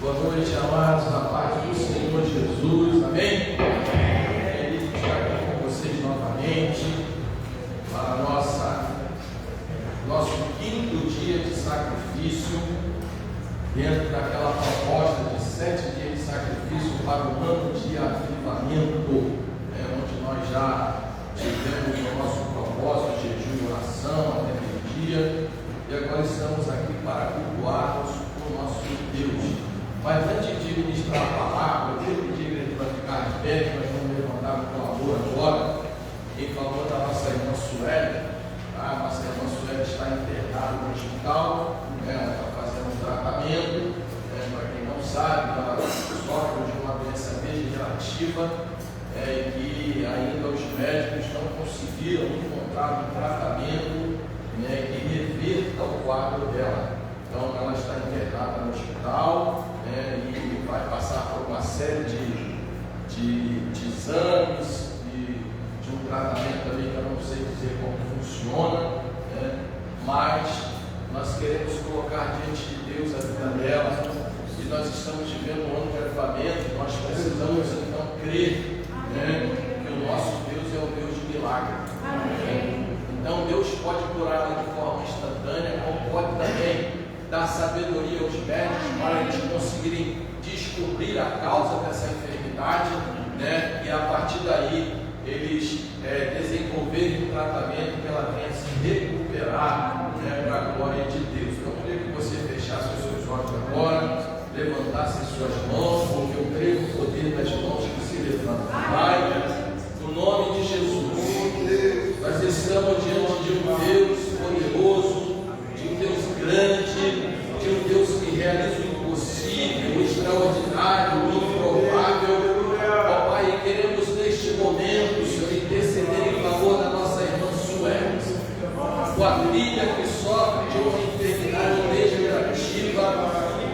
Boa noite, amados, na paz do Senhor Jesus, amém? Feliz de estar aqui com vocês novamente para nosso quinto dia de sacrifício, dentro daquela proposta de 7 dias de sacrifício para o ano de avivamento, onde nós já tivemos o nosso propósito, jejum e oração até meio-dia, e agora estamos aqui para cultuarmos o nosso Deus. Mas antes de ministrar a palavra, eu queria pedir a igreja para ficar de pé, que nós vamos levantar o clamor agora, em favor da nossa irmã Sueli. A nossa irmã Sueli está internada no hospital, ela está fazendo um tratamento, para quem não sabe, ela sofre de uma doença degenerativa, e que ainda os médicos não conseguiram encontrar um tratamento que reverta o quadro dela. Então ela está internada no hospital, e vai passar por uma série de exames, de um tratamento também que eu não sei dizer como funciona, mas nós queremos colocar diante de Deus a vida dela, e nós estamos vivendo um ano de avivamento. Nós precisamos então crer, que o nosso Deus é o Deus de milagre. Então Deus pode curar ela de forma instantânea, como pode também dar sabedoria aos médicos para eles conseguirem descobrir a causa dessa enfermidade, e a partir daí eles desenvolverem um tratamento que ela venha se recuperar, para a glória de Deus. Então eu queria que você fechasse os seus olhos agora, levantasse as suas mãos, porque eu creio no poder das mãos que se levantam. Pai, no nome de Jesus, nós estamos diante de um Deus poderoso, de um Deus grande, de um Deus que realiza o impossível, o extraordinário, o improvável. Ó Pai, queremos neste momento, Senhor, interceder em favor da nossa irmã Sueli, sua filha que sofre de uma enfermidade degenerativa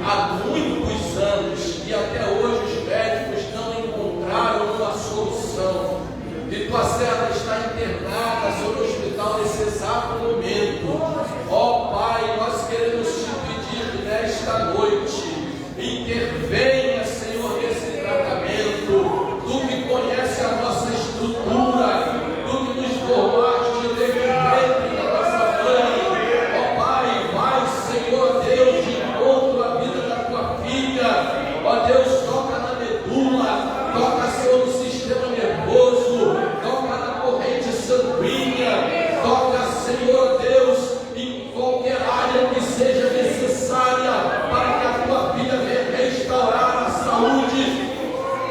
há muitos anos, e até hoje os médicos não encontraram uma solução. E tua serva está internada sobre o hospital nesse exato momento. Ó Pai, nós queremos te pedir nesta noite, intervenha, Senhor, nesse tratamento. Tu que conhece a nossa estrutura, tu que nos formaste de dependente da nossa mãe. Ó Pai, vai, Senhor Deus, de encontro à vida da tua filha. Ó Deus, toca na medula, toca, Senhor, no sistema nervoso, toca na corrente sanguínea, toca, Senhor Deus, em qualquer área que seja necessária para que a tua filha venha restaurar a saúde.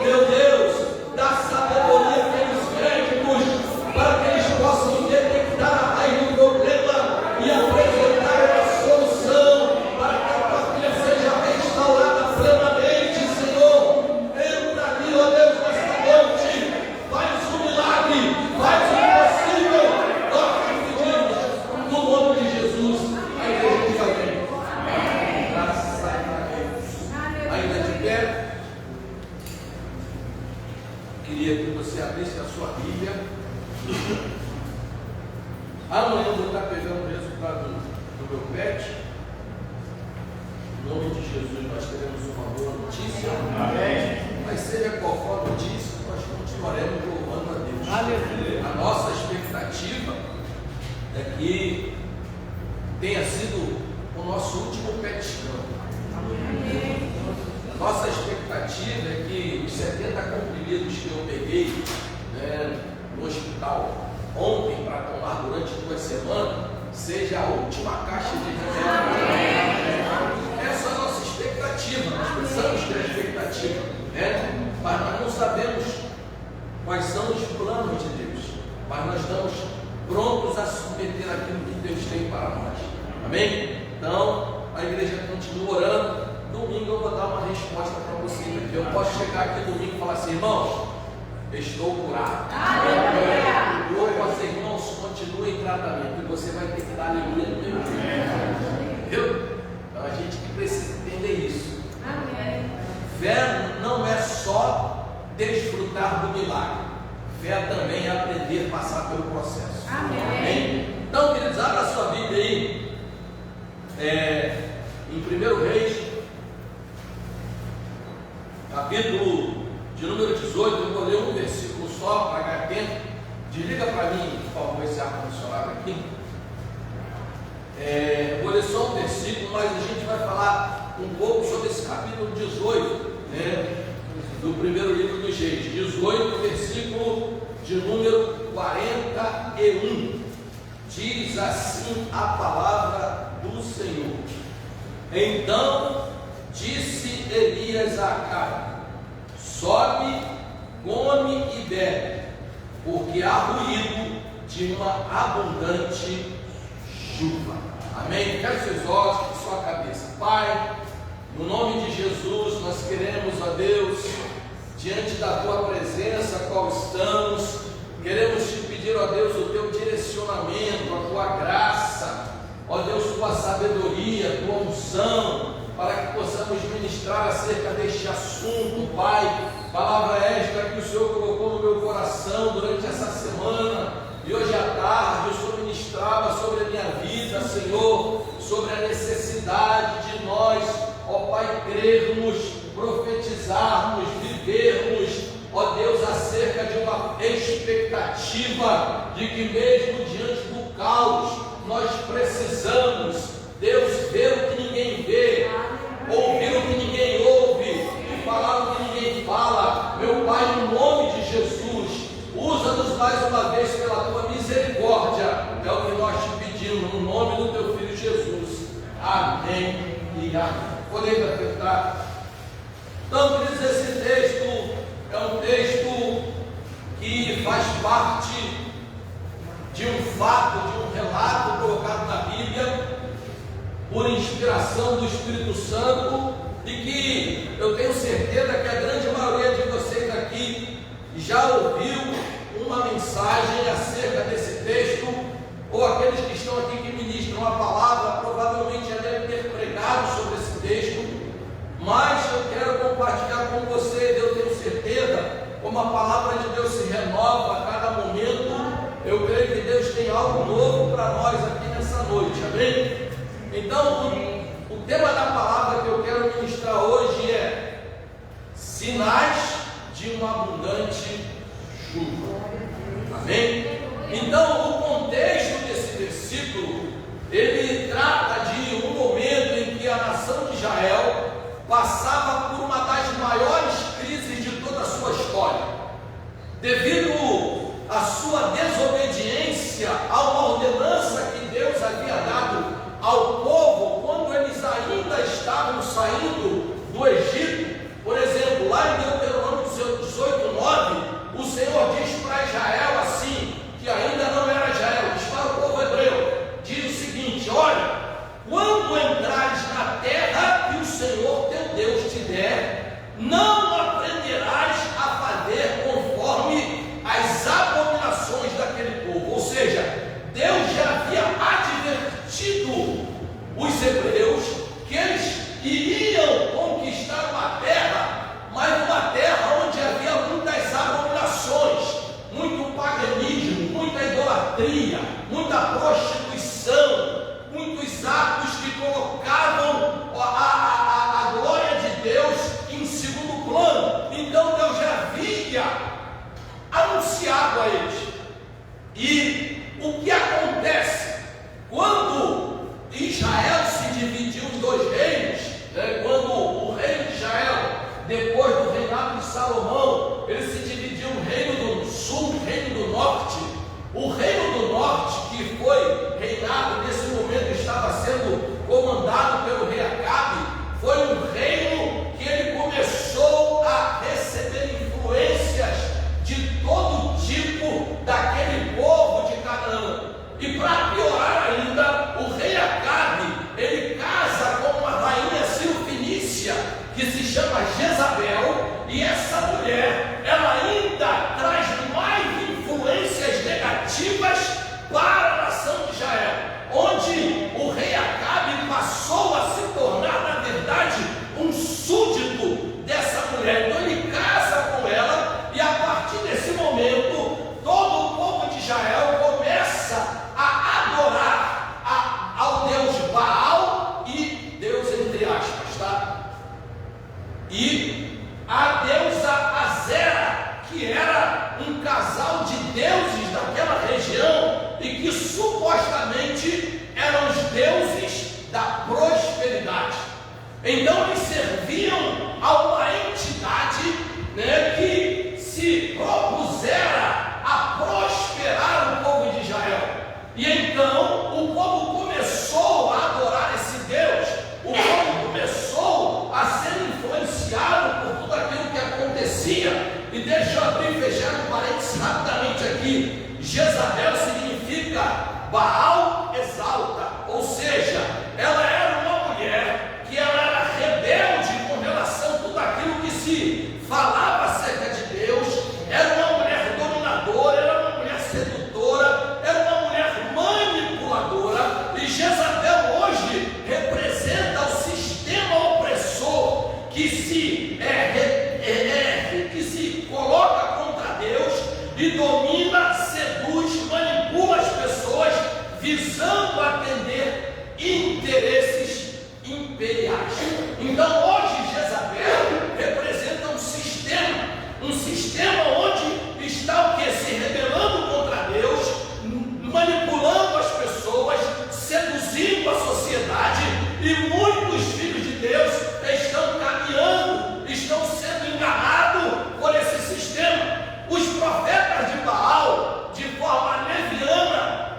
Meu Deus, dá sabedoria para os médicos, para que eles possam detectar a raiz do problema e apresentar uma solução, para que a tua filha seja restaurada plenamente. Senhor, entra ali, ó Deus, nesta noite, faz um milagre, faz o impossível. Nós te pedimos, no nome de Jesus. A igreja diz amém. Graças a Deus. Ainda de pé, queria que você abrisse a sua Bíblia. Amanhã eu vou estar pegando o resultado do meu PET. Em nome de Jesus, nós teremos uma boa notícia. Amém. Mas seja qual for a notícia, nós continuaremos louvando a Deus. Aleluia. A nossa expectativa é que tenha sido o nosso último PET scan. A nossa expectativa é que os 70 comprimidos que eu peguei, no hospital ontem para tomar durante 2 semanas seja a última caixa de remédio. Essa é a nossa expectativa. Nós precisamos ter expectativa, mas nós não sabemos quais são os planos de Deus, mas nós estamos prontos a submeter aquilo que Deus tem para nós. Amém? Então a igreja continua orando. Domingo eu vou dar uma resposta para você. Eu posso chegar aqui domingo e falar assim: irmãos, estou curado. Ou posso dizer: irmãos, continue em tratamento, e você vai ter que dar aleluia no mesmo jeito. Entendeu? Então a gente que precisa entender isso. Fé não é só desfrutar do milagre, fé também é aprender a passar pelo processo. Amém? Então, queridos, abra a sua Bíblia aí, em 1 Reis, capítulo de número 18, eu vou ler um versículo só para ganhar tempo. Desliga para mim, por favor, esse ar-condicionado aqui. Vou ler só um versículo, mas a gente vai falar um pouco sobre esse capítulo 18, do primeiro livro dos Reis. 18, versículo de número 41. Diz assim a palavra do Senhor: Então disse Elias a Acabe: sobe, come e bebe, porque há ruído de uma abundante chuva. Amém? Feche seus olhos e sua cabeça. Pai, no nome de Jesus, nós queremos, ó Deus, diante da tua presença, a qual estamos, queremos te pedir, ó Deus, o teu direcionamento, a tua graça, ó Deus, tua sabedoria, tua unção, para que possamos ministrar acerca deste assunto, Pai. Palavra esta que o Senhor colocou no meu coração durante essa semana, e hoje à tarde o Senhor ministrava sobre a minha vida, Senhor, sobre a necessidade de nós, ó Pai, crermos, profetizarmos, vivermos, ó Deus, acerca de uma expectativa de que mesmo diante do caos, nós precisamos, Deus, ver o que ninguém vê, ouvir o que ninguém ouve e falar o que ninguém fala. Meu Pai, no nome de Jesus, usa-nos mais uma vez pela tua misericórdia, é o que nós te pedimos, no nome do teu Filho Jesus. Amém e amém. Podemos acreditar? Então, queridos, esse texto é um texto que faz parte de um fato, de um relato colocado na Bíblia por inspiração do Espírito Santo, e que eu tenho certeza que a grande maioria de vocês aqui já ouviu uma mensagem acerca desse texto, ou aqueles que estão aqui que ministram a palavra provavelmente já devem ter pregado sobre esse texto, mas eu quero compartilhar com você, eu tenho certeza, como a palavra de Deus se renova a cada momento, eu creio que Deus tem algo novo para nós aqui nessa noite, amém? Então, o tema da palavra que eu quero ministrar hoje é sinais de uma abundante chuva, amém? Então, o contexto desse versículo, ele trata de um momento em que a nação de Israel passava por uma das maiores crises de toda a sua história, devido à sua desobediência a uma ordenança que Deus havia dado ao povo quando eles ainda estavam saindo do Egito. Por exemplo, lá em Deuteronômio 18:9, o Senhor diz para Israel assim, que ainda não era Israel, diz para o povo hebreu, diz o seguinte: olha, quando entrares na terra que o Senhor teu Deus te der, não aprenderás a fazer conforme as abominações daquele povo. Ou seja, Deus já havia advertido os hebreus que eles iriam conquistar uma terra, mas uma terra onde havia muitas abominações, muito paganismo, muita idolatria, muita prostituição, muitos atos que colocavam a glória de Deus em segundo plano. Então Deus já havia anunciado a eles. E o que acontece quando Israel se dividiu em dois reinos, quando o reino de Israel, depois do reinado de Salomão, ele se dividiu o reino do sul, o reino do norte. O reino do norte, que foi reinado nesse momento, estava sendo comandado pelo rei Acabe, foi um reino que ele começou a receber influências de todo tipo daquele povo de Canaã. E para piorar ainda, o rei Acabe, ele casa com uma rainha sírio-fenícia que se chama Jezabel, e essa mulher, ela ainda traz mais influências negativas para a nação de Israel, onde o rei Acabe passou a se tornar, na verdade, um súdito dessa mulher. Então ele casa com ela, e a partir desse momento, todo o povo de Israel começa a adorar ao Deus Baal, e Deus entre aspas, tá? E a deusa Azera, que era um casal de deuses daquela região e que supostamente eram os deuses da prosperidade. Então eles serviam a uma entidade, que se propusera a prosperar o povo de Israel. E então o povo começou a adorar esse Deus, o povo começou a ser influenciado por tudo aquilo que acontecia. E deixa eu abrir e fechar um parênteses rapidamente aqui. Jezabel significa Baal exalta, ou seja, ela era uma mulher que ela era rebelde com relação a tudo aquilo que se falava acerca de Deus. Era uma mulher dominadora, era uma mulher sedutora, era uma mulher manipuladora. E Jezabel hoje representa o sistema opressor que se coloca contra Deus e domina, seduz, manipula as pessoas, visando atender interesses imperiais. Então hoje Jezabel representa um sistema onde está o que? Se rebelando contra Deus, manipulando as pessoas, seduzindo a sociedade, e muitos filhos de Deus estão caminhando, estão sendo enganados por esse sistema. Os profetas de Baal, de forma leviana,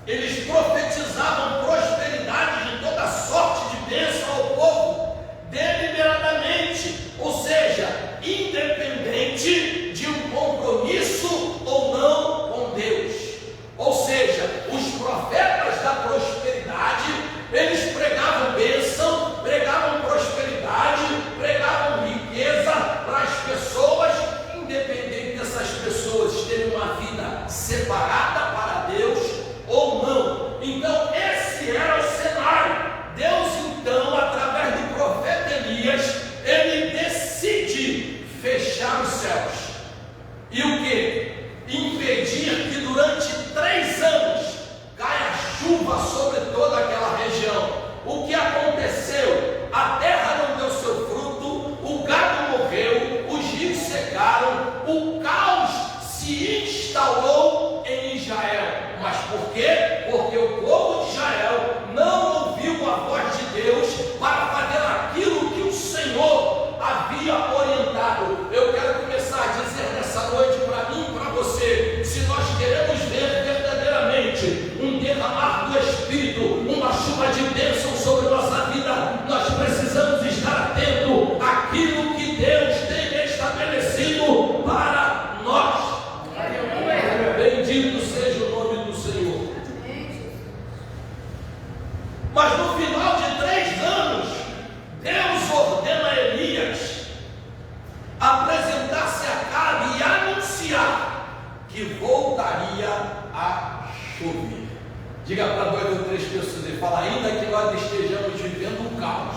eles profetizavam prosperidade de toda sorte de bênção ao povo, deliberadamente, ou seja, independente de um compromisso ou não com Deus. Ou seja, os profetas da prosperidade, eles pregavam bênção, pregavam prosperidade, pregavam riqueza para as pessoas, independente dessas pessoas terem uma vida separada para Deus ou não. Então esse era o cenário. Deus então, através do profeta Elias, ele decide fechar os céus. E o que? Impedir que durante 3 anos caia chuva sobre toda aquela região. O que aconteceu? A terra não deu seu fruto, o gado morreu, os rios secaram, o caos se instaurou em Israel. Mas por quê? Porque o povo de Israel não ouviu a voz de Deus para fazer aquilo que o Senhor havia orientado. Eu quero começar a dizer nessa noite para mim e para você: se nós queremos ver verdadeiramente um derramar do Espírito, uma chuva de bênção sobre nossa vida, nós precisamos estar atento àquilo que Deus tem estabelecido para nós. Bendito seja o nome do Senhor. Mas no final de 3 anos, Deus ordena a Elias apresentar-se a Acabe e anunciar que voltaria a chover. Diga para 2 ou 3 pessoas e fala: ainda que nós estejamos vivendo um caos,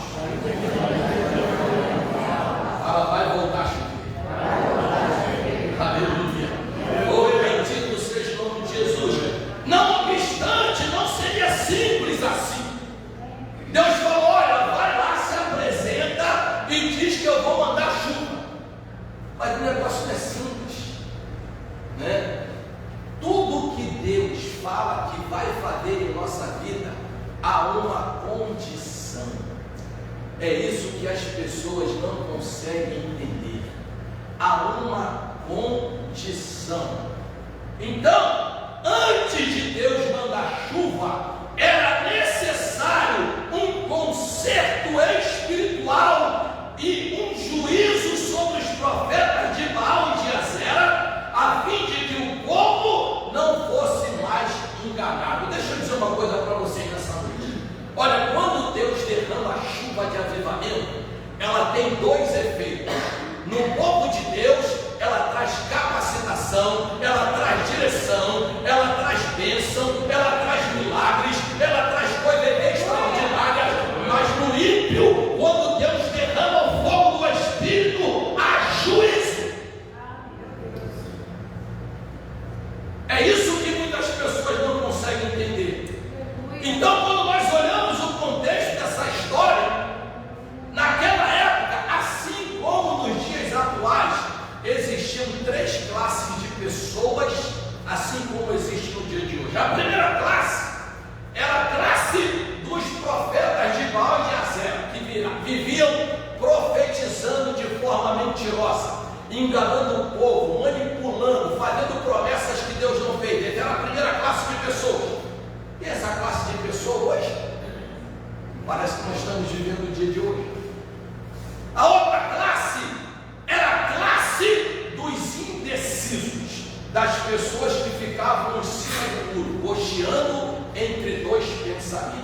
ela vai voltar a chover. Aleluia. Oh, bendito seja o nome de Jesus. Não obstante, não seria simples assim. Deus falou: olha, vai lá, se apresenta e diz que eu vou mandar chuva. Mas o negócio não é simples, né? Tudo que Deus fala que vai fazer em nossa vida, há uma condição. É isso que as pessoas não conseguem entender. Há uma condição. Então, antes de Deus mandar chuva, era necessário um conserto espiritual e um juízo sobre os profetas de Baal e de Azera, a fim de que o povo não fosse mais enganado. Deixa eu dizer uma coisa para vocês nessa noite. Olha, quando Deus derrama a chuva de avivamento, ela tem 2 efeitos. No povo de Deus, ela traz capacitação, ela traz direção, ela traz bênção, ela traz milagres, ela traz coisas extraordinárias. Mas no ímpio, quando Deus derrama o fogo do Espírito, há juízo. É isso que muitas pessoas não conseguem entender. Então, quando nós olhamos o contexto dessa história, naquela época, assim como nos dias atuais, mentirosa, enganando o povo, manipulando, fazendo promessas que Deus não fez. Essa era a primeira classe de pessoas. E essa classe de pessoas hoje, parece que nós estamos vivendo o dia de hoje. A outra classe era a classe dos indecisos, das pessoas que ficavam em cima do muro, cocheando entre dois pensamentos.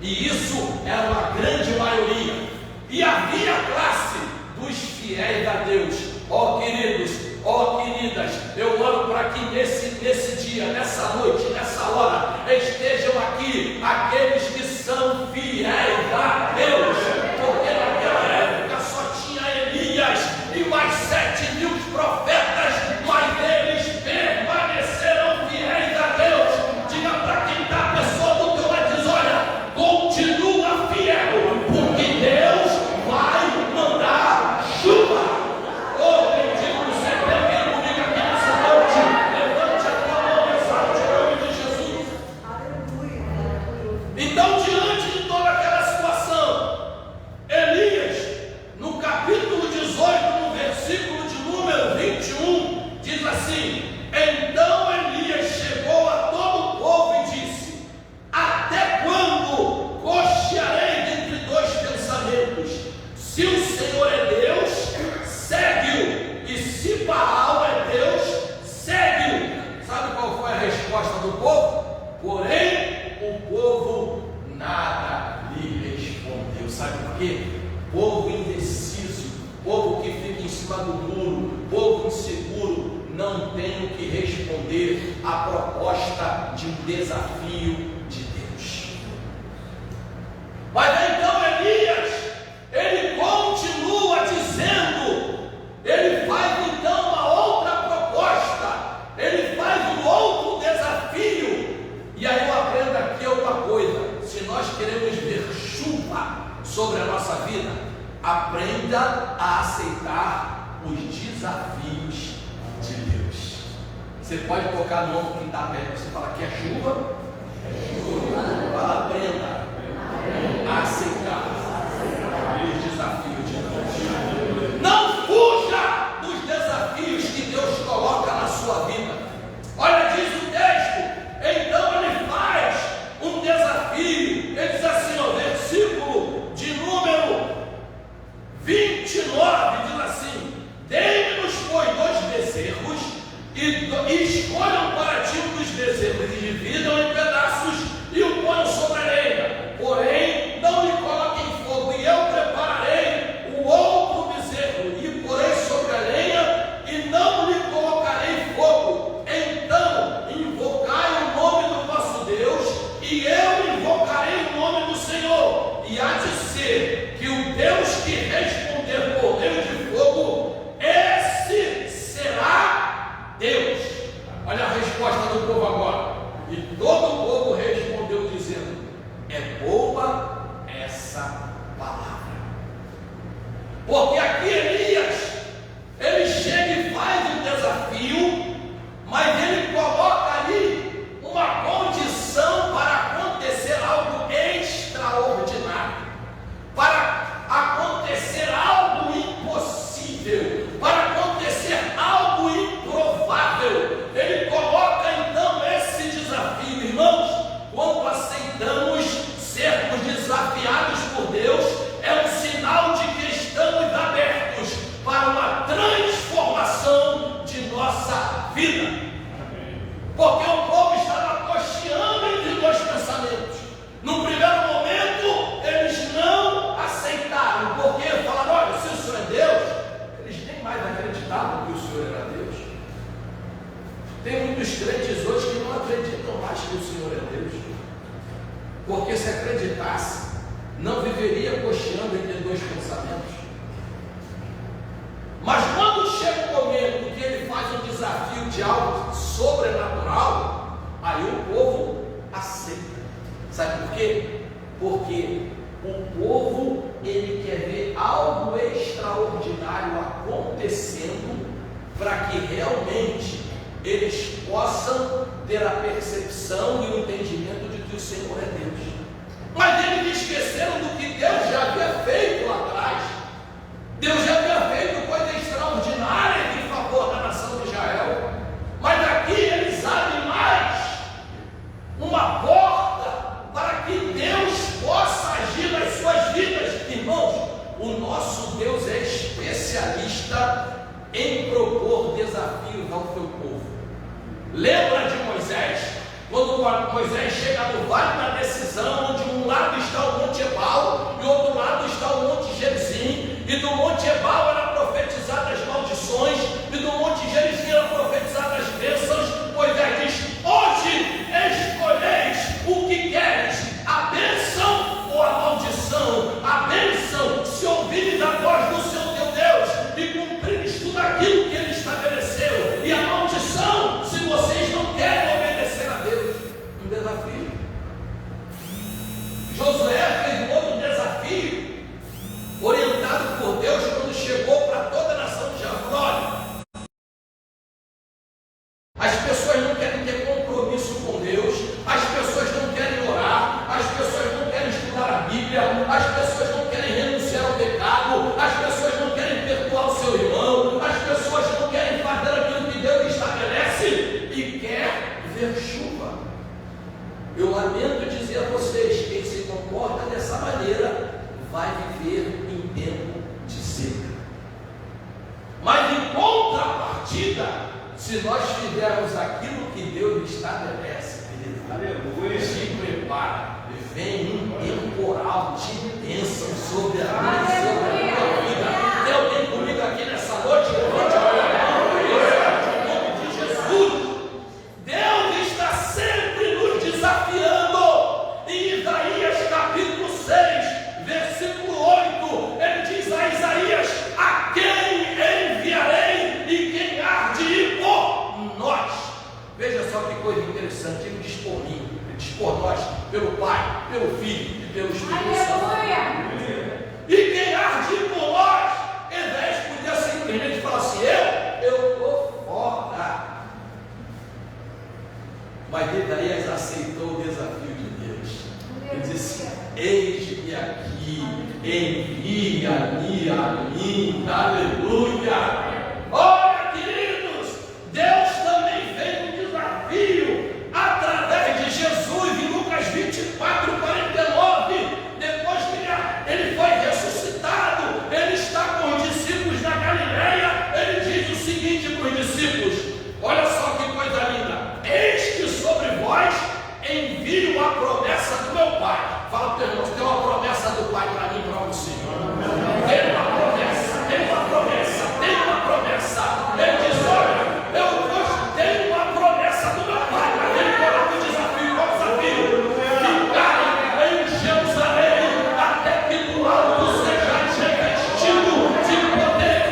E isso era uma grande maioria. E havia a classe dos fiéis a Deus. Ó queridos, ó queridas, eu oro para que nesse dia, nessa noite, nessa hora, estejam aqui aqueles que são fiéis a Deus, porque naquela época só tinha Elias e mais 7.000 profetas, mas eles permaneceram fiéis a Deus. Diga para quem está a pessoa do teu lado, diz: olha, continua fiel, porque Deus vai mandar chuva. Oh, bendito você, vem comigo aqui nessa noite. Levante a tua mão, exalte o nome de Jesus. Então, diante de toda aquela situação, Elias, no capítulo 18, no versículo de número 21, diz assim: então Elias chegou a todo o povo e disse: até quando cochearei dentre dois pensamentos? Se o Senhor é Deus, segue-o, e se Baal é Deus, segue-o. Sabe qual foi a resposta do povo? Porém, o povo nada lhe respondeu. Sabe por quê? Povo indeciso, povo que fica em cima do muro, povo inseguro, não tem o que responder à proposta de um desafio de Deus. Mas então Elias, ele continua dizendo, ele faz então uma outra proposta, ele faz um outro desafio. E aí eu aprendo aqui uma coisa: se nós queremos ver chuva sobre a nossa vida, aprenda a aceitar os desafios de Deus. Você pode colocar no ombro quem está perto, você fala: quer chuva? Fala: aprenda a aceitar os desafios de Deus. Não fuja dos desafios que Deus coloca na sua vida. Olha, diz o texto, então ele faz um desafio. Ele diz assim, no versículo de número 29, diz assim: dei-nos, pois, 2 bezerros, e escolham para ti um dos bezerros, e dividam em pedaços, e o ponham sobre a lenha. Porém, não lhe coloquem fogo, e eu prepararei o outro bezerro, e porei sobre a lenha, e não lhe colocarei fogo. Então invocai o nome do vosso Deus, e eu invocarei o nome do Senhor. E há de ser que o Deus que responder por meio de fogo, esse será Deus. Olha a resposta do povo agora. E todo o povo respondeu dizendo: é boa essa palavra. Porque aqui Elias, ele chega e faz um desafio, mas ele coloca ali uma condição para acontecer algo extraordinário, para acontecer algo impossível, para acontecer algo improvável. Ele coloca então esse desafio, irmãos. Quando aceitamos sermos desafiados por Deus, é um sinal de que estamos abertos para uma transformação de nossa vida. Porque o povo estava cocheando entre dois pensamentos. No primeiro momento, eles não aceitaram, porque falaram: olha, se o Senhor é Deus, eles nem mais acreditavam que o Senhor era Deus. Tem muitos crentes hoje que não acreditam mais que o Senhor é Deus, porque se acreditasse, não viveria cocheando entre dois pensamentos. Mas quando chega o momento que ele faz um desafio de algo sobrenatural, aí o povo aceita. Sabe por quê? Porque o povo, ele quer ver algo extraordinário acontecendo, para que realmente eles possam ter a percepção e o entendimento de que o Senhor é Deus. Mas eles esqueceram do que Deus já havia feito lá atrás. Deus já havia feito coisas especialista em propor desafios ao seu povo. Lembra de Moisés? Quando Moisés chega no Vale da Decisão, onde um lado está o Monte Ebal e outro lado está o Monte Gerizim, e do Monte Ebal era profetizada as maldições e do Monte Gerizim era profetizada as bênçãos. Moisés diz: hoje escolheis o que queres, a bênção ou a maldição. A bênção, se ouvires a voz do seu teu Deus e cumprires tudo aquilo que ele estabeleceu, e a maldição, se vocês não querem obedecer a Deus. Um desafio. Josué fez um outro desafio, orientado por Deus, quando chegou para toda a nação de Jacó. As pessoas não querem ter compromisso com Deus, as pessoas não querem orar, as pessoas não querem estudar a Bíblia, as pessoas não querem renunciar ao pecado, as pessoas não querem perdoar o seu irmão, as pessoas não querem fazer aquilo que Deus estabelece e quer ver chuva. Eu lamento dizer a vocês, quem se comporta dessa maneira vai viver em tempo de seca. Mas em contrapartida, se nós fizermos aquilo que Deus estabelece, aleluia, se prepara, vem um temporal de bênção sobre a minha e sobre a tua vida. Tem alguém comigo aqui nessa noite? Levante a mão, em nome de Jesus. Deus está sempre nos desafiando. Em Isaías capítulo 6, versículo 8, ele diz a Isaías: a quem enviarei e quem há de ir por nós? Veja só que coisa interessante, ele diz por mim, ele diz por nós, pelo Pai, pelo Filho e pelo Espírito Santo. E quem há de ir por nós? Isaías podia simplesmente falar assim: eu estou fora. Mas Isaías aceitou o desafio de Deus. Ele disse: eis-me aqui, envia-me a mim. Aleluia. Olha, queridos, Deus também fez um desafio através de Jesus em Lucas 24, 49. Depois que ele foi ressuscitado, ele está com os discípulos na Galileia. Ele diz o seguinte para os discípulos: olha só que coisa linda. Eis que sobre vós envio a promessa do meu Pai. Fala para o teu irmão: tem uma promessa do Pai para mim e para você. Tem uma promessa, tem uma promessa, tem uma promessa. Ele diz: olha, eu tenho uma promessa do meu Pai. Aquele coração do desafio, qual desafio? Ficar em Jerusalém até que do alto sejais revestido de poder.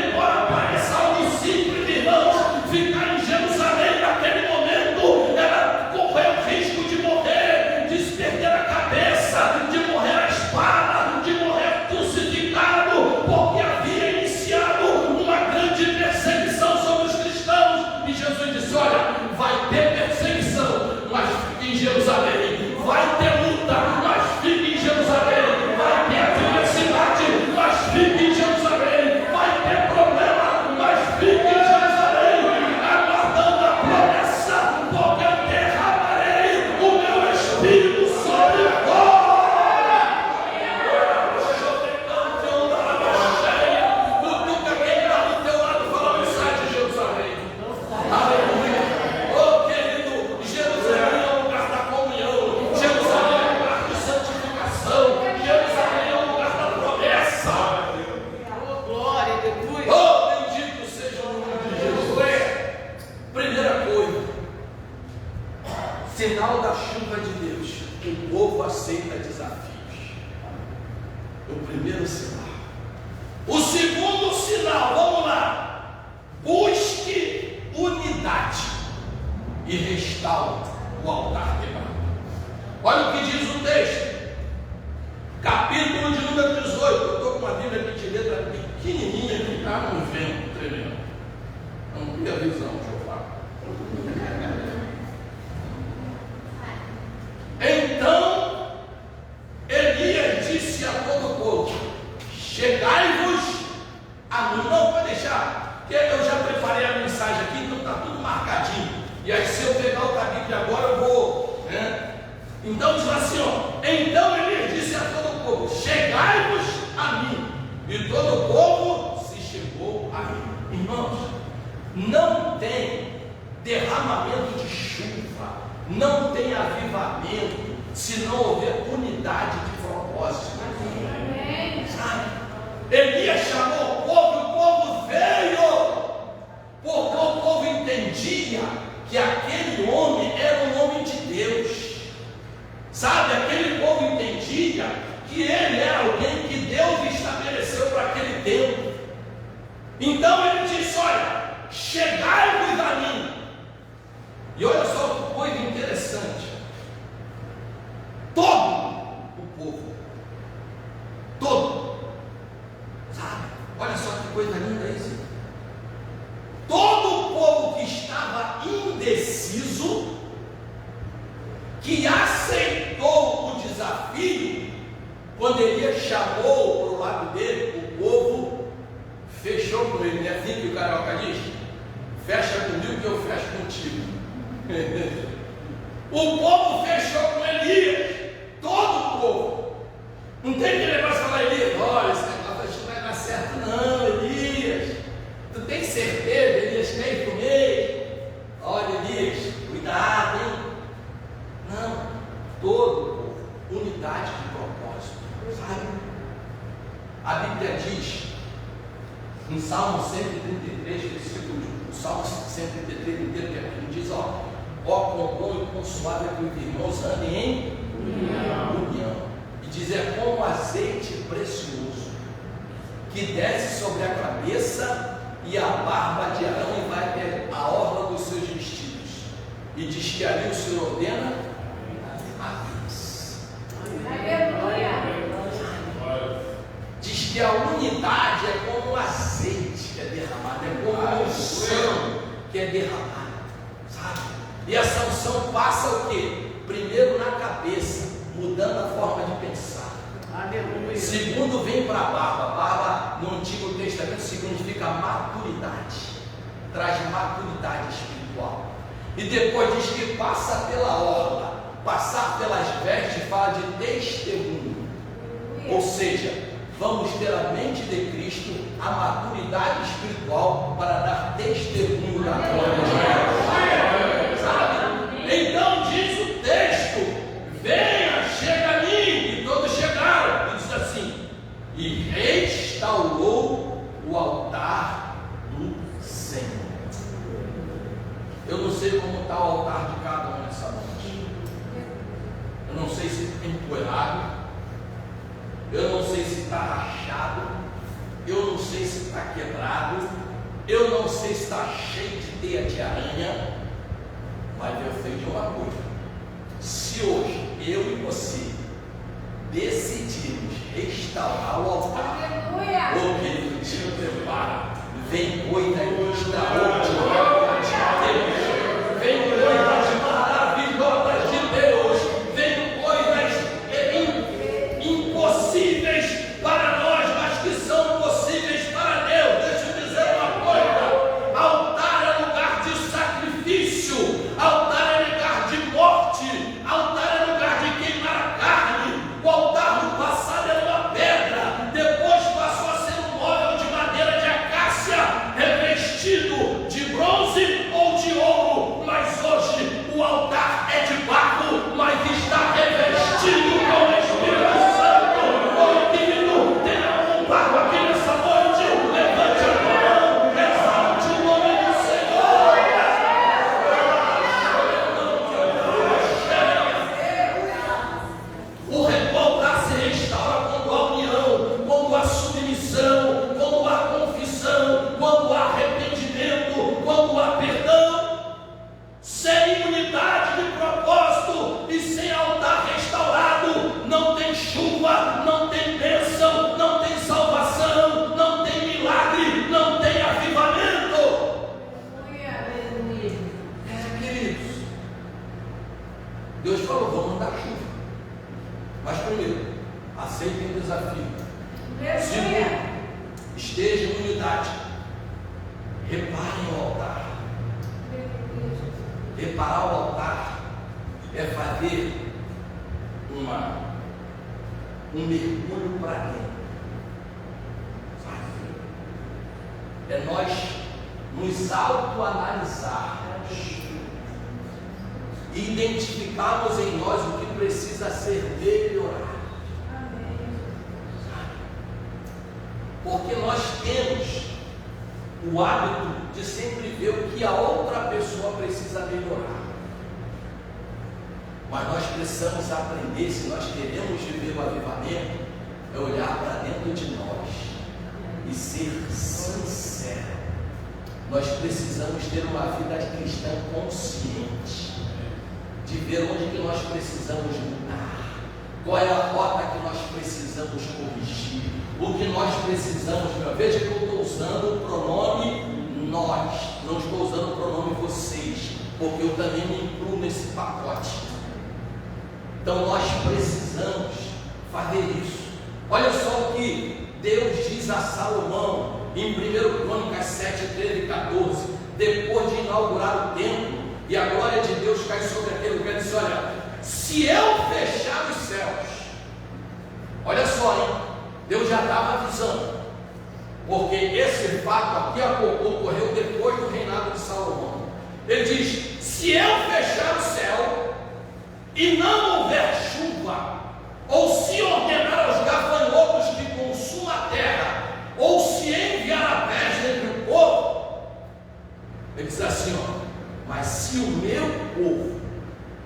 Embora pareça algo simples, irmãos, ficar em Jerusalém naquele momento era correr o risco de morrer, de se perder a cabeça, de morrer à espada, de morrer crucificado, porque havia iniciado uma grande perseguição sobre os cristãos. E Jesus disse: olha, vai ter perseguição, mas fique em Jerusalém. Vai ter luta, mas fique em Jerusalém. Vai ter adversidade, mas fique em Jerusalém. Vai ter problema, mas fique em Jerusalém, aguardando a promessa, porque eu derramarei o meu Espírito sobre vós. Cutuca quem está do teu lado, falando: sai de Jerusalém. Aleluia. Oh, querido, Jerusalém é o lugar da comunhão, Jerusalém é o lugar de santificação, Jerusalém é o lugar da promessa. Oh, glória, aleluia. Oh, bendito seja o nome de Jesus. Primeira coisa, sinal da chuva de Deus: o povo aceita desafios. O primeiro sinal. O segundo sinal, vamos lá: busque unidade e restaure o altar quebrado. Olha o que diz o texto, capítulo de número 18. Eu estou com uma Bíblia aqui de letra pequenininha que está num vento tremendo. Não tem a visão, deixa eu falar. Então Elias disse a todo o povo: chegai-vos a mim. Não, pode deixar, porque eu já preparei a mensagem aqui, então está tudo marcadinho. E aí, se eu pegar outra Bíblia agora, eu vou, né? Então diz assim, ó: então Elias disse a todo o povo: chegai-vos a mim. E todo o povo se derramamento de chuva, não tem avivamento se não houver unidade de propósito. Sabe? Elias chamou o povo veio, porque o povo entendia que aquele homem era um homem de Deus. Sabe, aquele povo entendia que ele era alguém que Deus estabeleceu para aquele tempo. Então ele disse: olha, chegai-vos a mim. E olha só que coisa interessante. Todo o povo, todo, sabe, olha só que coisa linda isso. Todo o povo que estava indeciso, que aceitou o desafio, quando Elias chamou para o lado dele, o povo fechou com ele. Não é assim que o carioca diz? Fecha comigo que eu fecho contigo. O povo fechou com Elias, todo o povo. Não tem que negócio de falar: Elias, olha, esse negócio não vai dar certo não, Elias. Tu tem certeza, Elias, que é isso mesmo? Olha, Elias, cuidado, hein? Não, todo o povo, unidade de propósito, sabe? A Bíblia diz, em Salmo 133, versículo, o Salmo 133 inteiro, que aqui diz: ó, quão bom e consumável é que os irmãos andem em união. E diz: é como azeite precioso, que desce sobre a cabeça e a barba de Arão e vai até a orla dos seus vestidos. E diz que ali o Senhor ordena a paz. Diz que a unidade é como um azeite que é derramado, é como uma unção que é derramada, sabe? E essa unção passa o quê? Primeiro na cabeça, mudando a forma de pensar. Aleluia. Segundo, vem para a barba. Barba no Antigo Testamento significa maturidade, traz maturidade espiritual. E depois diz que passa pela orla. Passar pelas vestes fala de testemunho. Ou seja, vamos ter a mente de Cristo, a maturidade espiritual para dar testemunho da glória de Deus. Sabe? Então diz o texto: venha, chega a mim. E todos chegaram. E diz assim: e restaurou o altar do Senhor. Eu não sei como está o altar de cada um nessa noite. Eu não sei se está empoeirado. Eu não sei se está rachado. Eu não sei se está quebrado. Eu não sei se está cheio de teia de aranha. Mas eu sei de uma coisa: se hoje eu e você decidirmos restaurar o altar, o querido, te prepara. Vem coisas extraordinárias de Deus. Vem coisas maravilhosas de Deus. Vem coisas impossíveis para nós, mas que são possíveis para Deus. Deixa eu dizer uma coisa: altar é lugar de sacrifício, altar é lugar de morte, altar é lugar de queimar a carne. O altar no passado era uma pedra, depois passou a ser um móvel de madeira de acácia, revestido de bronze ou de ouro, mas hoje o altar é de barro, mas está revestido com o Espírito Santo. Oh, querido, tenha um barro aqui nessa noite. Levante a mão, exalte o nome do Senhor. O altar se restaura quando há união, quando há submissão, quando há confissão, quando há arrependimento, quando há perdão. Sem unidade de propósito e sem altar restaurado, não tem chuva, não tem bênção, não tem salvação, não tem milagre, não tem avivamento. Queridos, Deus falou: vamos dar chuva. Mas primeiro, aceitem o desafio. Segundo, estejam em unidade. Reparem o altar. Reparar o altar é fazer um mergulho para dentro. É nós nos autoanalisarmos e identificarmos em nós o que precisa ser melhorado. Porque nós temos o hábito de sempre ver o que a outra pessoa precisa melhorar. Mas nós precisamos aprender, se nós queremos viver o avivamento, é olhar para dentro de nós e ser sincero. Nós precisamos ter uma vida cristã consciente, de ver onde que nós precisamos mudar, qual é a rota que nós precisamos corrigir, o que nós precisamos. Veja que eu estou usando o pronome nós, não estou usando o pronome vocês, porque eu também me incluo nesse pacote. Então nós precisamos fazer isso. Olha só o que Deus diz a Salomão em 1 Crônicas 7, 13 e 14, depois de inaugurar o templo e a glória de Deus cai sobre aquele lugar, ele diz: olha, se eu fechar os céus, olha só, hein? Deus já estava avisando, porque esse fato aqui ocorreu depois do reinado de Salomão. Ele diz: se eu fechar o céu e não houver chuva, ou se ordenar aos gafanhotos que consumam a terra, ou se enviar a peste entre o povo, ele diz assim, ó: mas se o meu povo,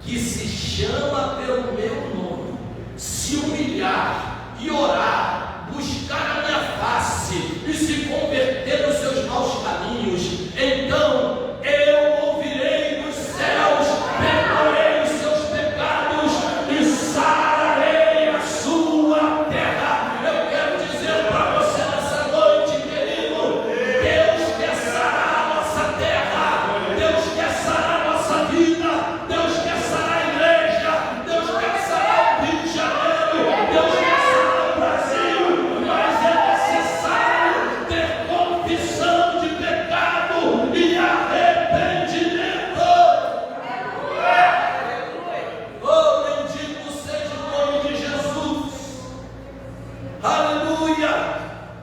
que se chama pelo meu nome, se humilhar e orar, buscar a minha face e se converter nos seus maus caminhos, então eu ouvirei dos céus, perdoarei os seus pecados e sararei a sua terra. Eu quero dizer para você nessa noite, querido, Deus quer sarar a nossa terra, Deus quer sarar a nossa vida, Deus quer sarar a igreja, Deus quer sarar o Rio de Janeiro, Deus quer sarar o Brasil, mas é necessário ter confissão de pecado e arrependimento. Oh, bendito seja o nome de Jesus. Aleluia.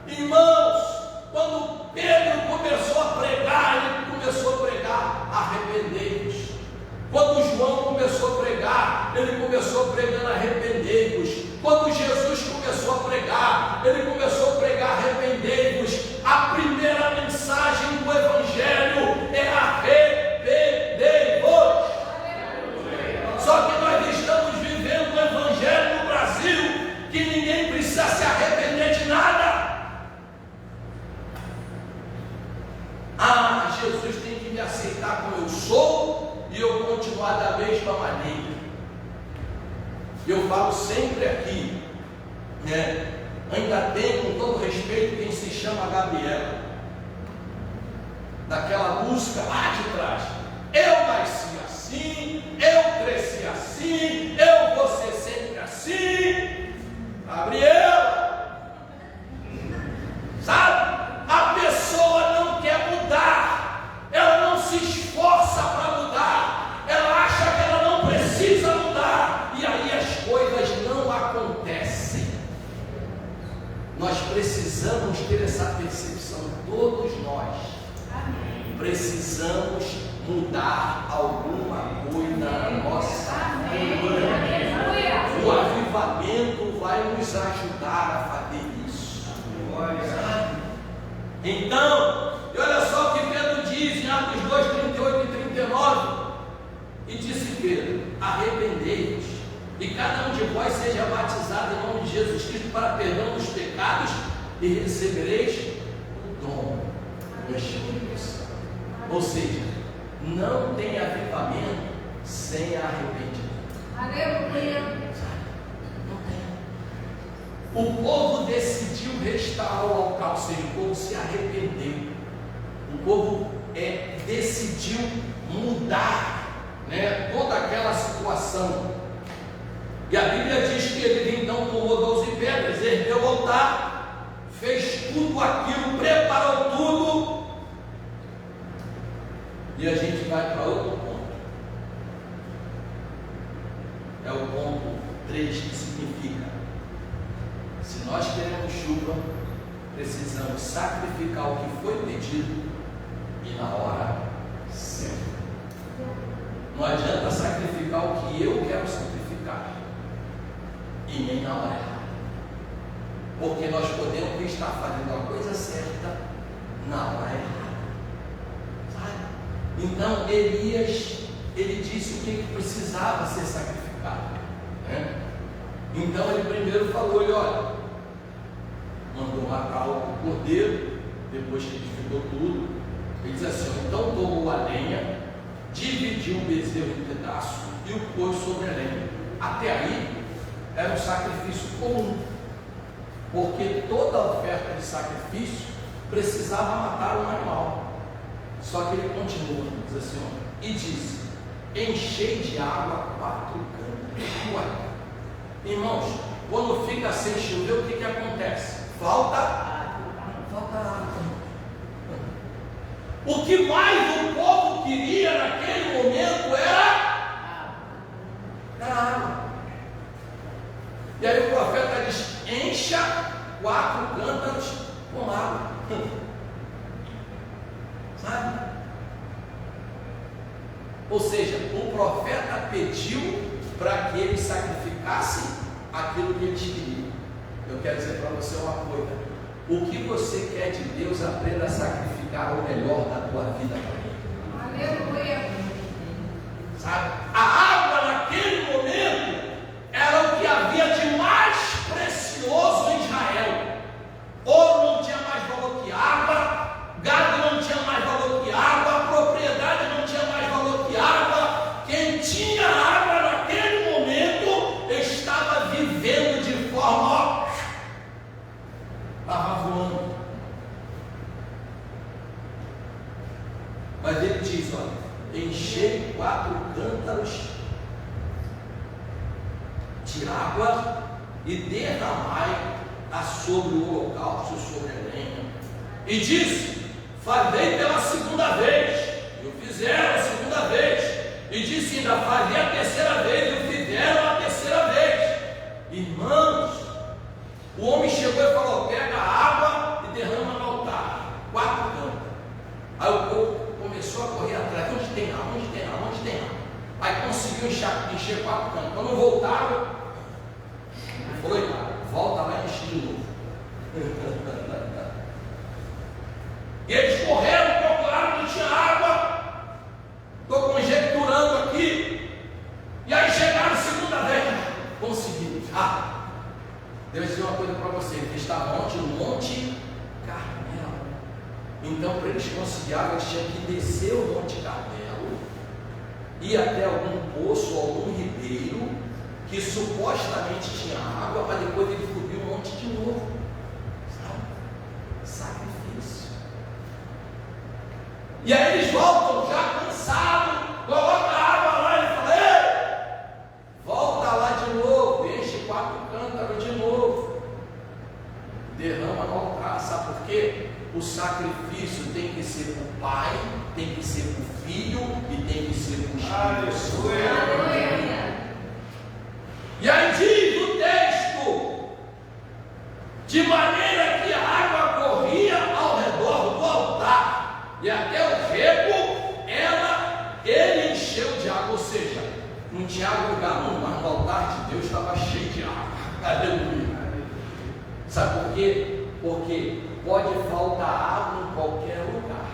Irmãos, quando Pedro começou a pregar, ele começou a pregar: arrependei-vos. Quando João começou a pregar, ele começou pregando: arrependei-vos. Quando Jesus começou a pregar, ele começou a pregar: arrependei-vos. A primeira mensagem do Evangelho é arrependei-vos. Só que nós estamos vivendo um Evangelho no Brasil que ninguém precisa se arrepender de nada. Ah, Jesus tem que me aceitar como eu sou e eu continuar da mesma maneira. Eu falo sempre aqui, né? Ainda tem, com todo respeito, quem se chama Gabriela, daquela música lá de trás: eu nasci assim, eu cresci assim, eu vou ser sempre assim. Gabriela, sabe? A pessoa não quer mudar, ela não se esforça para mudar, ela acha que ela não precisa mudar, e aí as coisas não acontecem. Nós precisamos ter essa percepção, todos nós. Amém. Precisamos mudar alguma coisa na nossa vida. O avivamento vai nos ajudar a fazer isso. Então, e olha só o que Pedro diz em Atos 2, 38 e 39. E disse Pedro: arrependei-vos, e cada um de vós seja batizado em nome de Jesus Cristo para perdão dos pecados, e recebereis o dom do Espírito Santo. Ou seja, não tem avivamento sem arrependimento. Aleluia. Não tem. O povo decidiu restaurar o local, ou seja, o povo se arrependeu. O povo decidiu mudar, né, toda aquela situação. E a Bíblia diz que ele então tomou 12 pedras, ergueu o altar, fez tudo aquilo, preparou tudo. E a gente vai para outro ponto. É o ponto 3, que significa: se nós queremos chuva, precisamos sacrificar o que foi pedido e na hora certa. Não adianta sacrificar o que eu quero sacrificar e nem na hora errada, porque nós podemos estar fazendo a coisa certa na hora errada, sabe? Então Elias, ele disse o que precisava ser sacrificado, né? Então ele primeiro falou, ele, olha, mandou matar o cordeiro, depois que edificou tudo. Ele diz assim, então tomou a lenha, dividiu o bezerro em pedaços e o pôs sobre a lenha. Até aí era um sacrifício comum, porque toda oferta de sacrifício precisava matar um animal. Só que ele continua, diz assim, ó, e disse, enchei de água 4 cântaro. Ué, irmãos, quando fica sem chover, o que acontece? Falta água. O que mais o povo queria naquele momento era água. E aí o profeta diz, encha 4 cântaros com água. Sabe? Ou seja, o profeta pediu para que ele sacrificasse aquilo que ele queria. Eu quero dizer para você uma coisa: o que você quer de Deus, aprenda a sacrificar o melhor da tua vida para Ele. Aleluia. Sabe? A água naquele momento era o que havia de mais precioso em Israel. Ouro não tinha mais valor que água, gado não tinha mais valor que água, propriedade não tinha mais valor que água. Quem tinha água naquele momento estava vivendo de forma, estava voando. Mas ele diz, olha, enchei 4 cântaros de água e derramai sobre o holocausto, sobre a lenha. E disse, fazei pela segunda vez. E o fizeram a segunda vez. E disse, ainda fazei a terceira vez. E o fizeram a terceira vez. Irmãos, o homem chegou e falou, pega a água e derrama no altar. 4 cântaros. Aí o povo começou a correr atrás. Onde tem água? Onde tem água? Onde tem água? Aí conseguiu encher 4 cântaros. Quando voltaram, foi, volta lá e enche de novo. E eles correram, procuraram, não tinha água. Estou conjecturando aqui. E aí chegaram a segunda vez. Conseguiram. Deus dizer uma coisa para você. Eles estavam onde? No Monte Carmelo. Então, para eles conseguirem água, eles tinham que descer o Monte Carmelo, ir até algum poço, algum ribeiro, que supostamente tinha água, para depois ele subir o monte de novo. Sabe? Sacrifício. E aí eles voltam já cansados, coloca a água lá e fala, ei, volta lá de novo, enche 4 cântaros de novo, derrama no altar. Sabe por quê? O sacrifício tem que ser para o pai, tem que ser para o filho e tem que ser para o Espírito. E aí diz o texto, de maneira que a água corria ao redor do altar, e até o rego, ele encheu de água, ou seja, não tinha água em lugar nenhum, mas no altar de Deus estava cheio de água. Aleluia. Sabe por quê? Porque pode faltar água em qualquer lugar,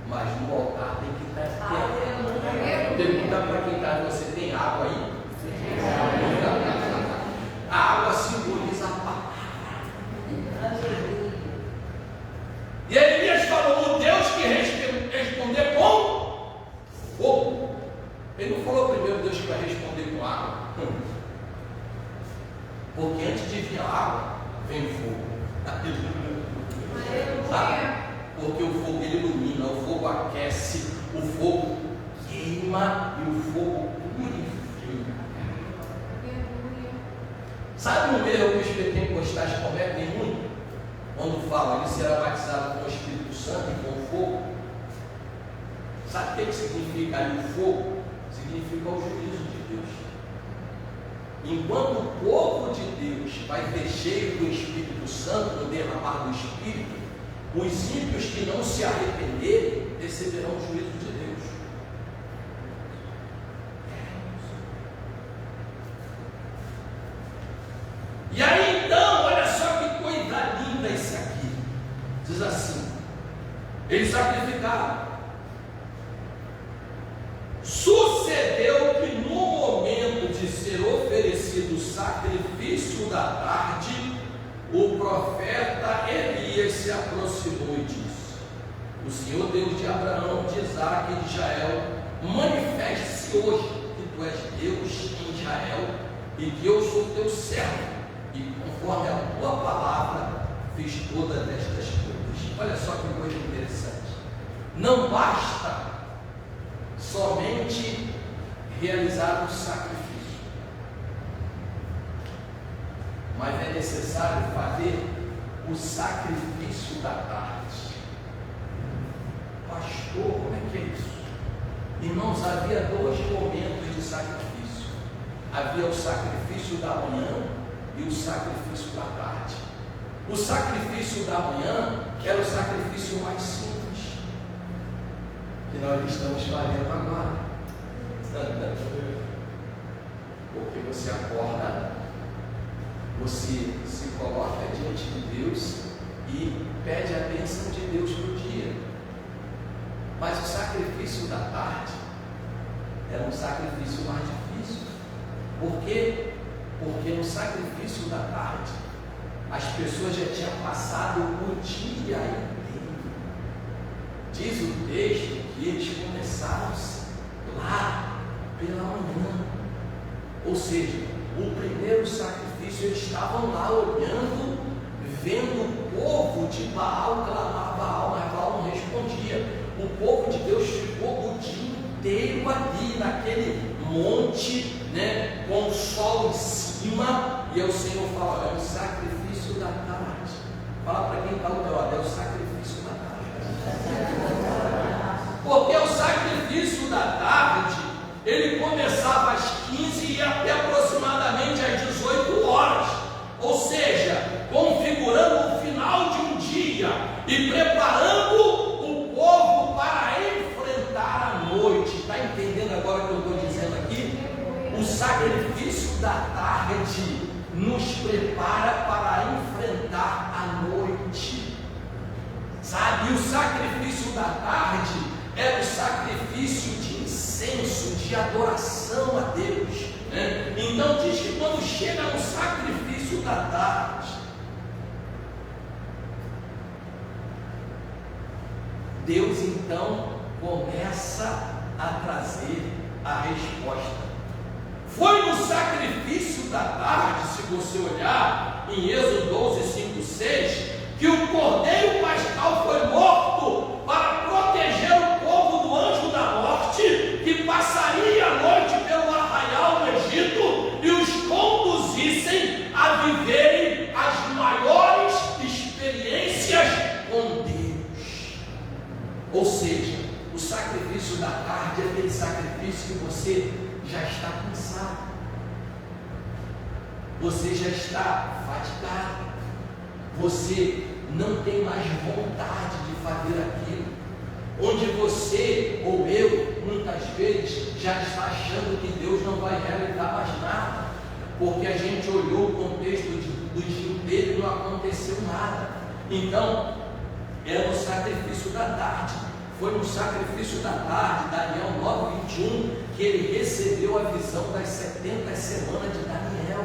mas no altar tem que estar terra. Pergunta para quem está, você tem água aí? A água simboliza a palavra. E Elias falou, o Deus que responder com fogo. Ele não falou primeiro Deus que vai responder com água. Porque antes de vir a água, vem fogo. Porque o fogo ele ilumina, o fogo aquece, o fogo queima e o fogo purifica. Sabe um erro que os pentecostais cometem muito? Quando falam, ele será batizado com o Espírito Santo e com fogo. Sabe o que significa ali o fogo? Significa o juízo de Deus. Enquanto o povo de Deus vai ter cheio do Espírito Santo, no derramar do Espírito, Os ímpios que não se arrependerem receberão o juízo de Deus. E aí então, olha só que coisa linda isso aqui. Diz assim: eles sacrificaram. Sucedeu que no momento de ser oferecido o sacrifício da tarde, o profeta Elias se aproximou e disse: o Senhor Deus de Abraão, de Isaque e de Israel, manifeste-se hoje que tu és Deus em Israel e que eu sou teu servo, e conforme a tua palavra fiz todas estas coisas. Olha só que coisa interessante. Não basta somente realizar o sacrifício, mas é necessário fazer o sacrifício da tarde. Pastor, como é que é isso? Irmãos, havia dois momentos de sacrifício: havia o sacrifício da manhã e o sacrifício da tarde. O sacrifício da manhã era o sacrifício mais simples que nós estamos fazendo agora. Porque você acorda, você se coloca diante de Deus e pede a bênção de Deus para o dia. Mas o sacrifício da tarde era um sacrifício mais difícil. Por quê? Porque no sacrifício da tarde as pessoas já tinham passado o dia inteiro. Diz o texto que eles começaram lá pela manhã. Ou seja, o primeiro sacrifício, eles estavam lá olhando, vendo o povo de Baal clamar a Baal, mas Baal não respondia. O povo de Deus ficou o dia inteiro ali naquele monte, né, com o sol em cima, e aí o Senhor fala: é o sacrifício da tarde. Fala para quem está ao teu lado: é o sacrifício da tarde. Porque o sacrifício da tarde, ele começava às 15 e ia até aproximadamente às 18 horas, ou seja, configurando o final de um dia e preparando o povo para enfrentar a noite. Está entendendo agora o que eu estou dizendo aqui? O sacrifício da tarde nos prepara para enfrentar a noite, sabe? E o sacrifício da tarde era o sacrifício de incenso, de adoração a Deus, né? Então diz que quando chega no sacrifício da tarde, Deus então começa a trazer a resposta. Foi no sacrifício da tarde, se você olhar em Êxodo 12, 5, 6, que o cordeiro pascal foi morto para proteger o povo do anjo da morte, que passaria a noite pelo arraial do Egito e os conduzissem a viverem as maiores experiências com Deus. Ou seja, o sacrifício da tarde é aquele sacrifício que você já está cansado, você já está fatigado, você não tem mais vontade de fazer aquilo, onde você ou eu muitas vezes já está achando que Deus não vai realizar mais nada, porque a gente olhou o contexto do dia inteiro e não aconteceu nada. Então era no sacrifício da tarde. Foi no sacrifício da tarde, Daniel 9:21, que ele recebeu a visão das 70 semanas de Daniel.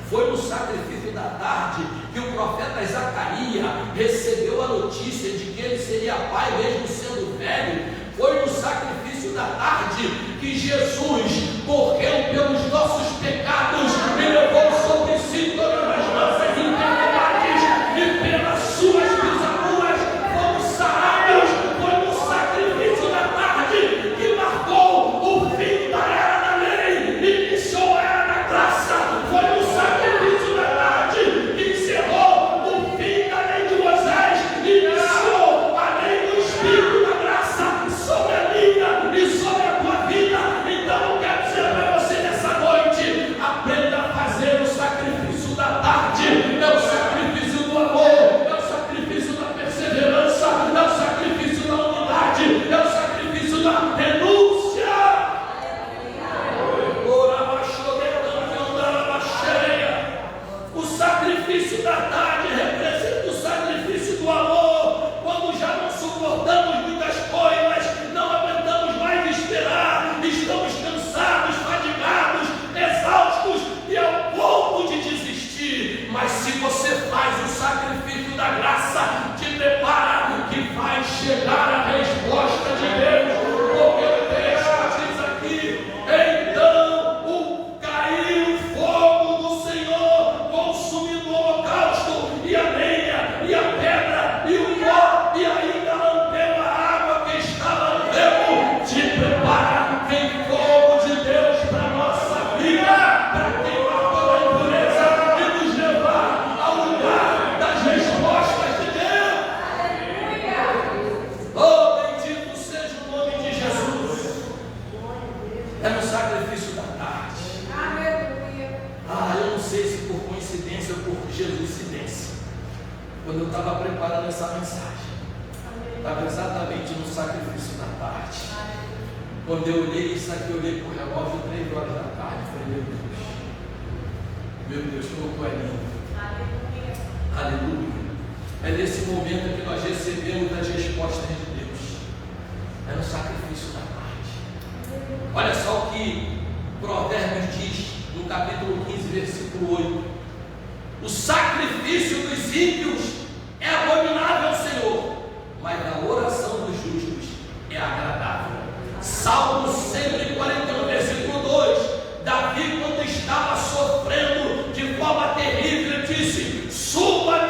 Foi no sacrifício da tarde que o profeta Zacarias recebeu a notícia de que ele seria pai mesmo sendo velho. Foi no sacrifício da tarde que Jesus morreu pelos nossos pecados e levou sobre si todas as nossas enfermidades, e pelas suas pisaduras fomos sarados. Foi no sacrifício da tarde que marcou o fim da era da lei e iniciou a era da graça. Foi no sacrifício da tarde que encerrou o fim da lei de Moisés e iniciou a lei do Espírito da graça sobre a minha e sobre a tua vida. Então eu quero esperar a resposta de Deus, porque o texto diz aqui: então caiu o fogo do Senhor, consumindo o holocausto, e a lenha, e a pedra, e o pó, e ainda lambeu a água que estava no remo. Te prepara, vem fogo de Deus para a nossa vida, para queimar toda a impureza e nos levar ao lugar das respostas de Deus. Oh, bendito seja o nome de Jesus. É no sacrifício da tarde. Eu não sei se por coincidência ou por Jesuscidência, quando eu estava preparando essa mensagem, estava exatamente no sacrifício da tarde. Quando eu olhei isso aqui, eu olhei para o relógio, 3 horas da tarde, falei: meu Deus, como é lindo. Aleluia. É nesse momento que nós recebemos as respostas de Deus. É no sacrifício da tarde. Olha só o que Provérbios diz no capítulo 15, versículo 8: o sacrifício dos ímpios é abominável ao Senhor, mas a oração dos justos é agradável. Salmo 141, versículo 2: Davi, quando estava sofrendo de forma terrível, disse: suba a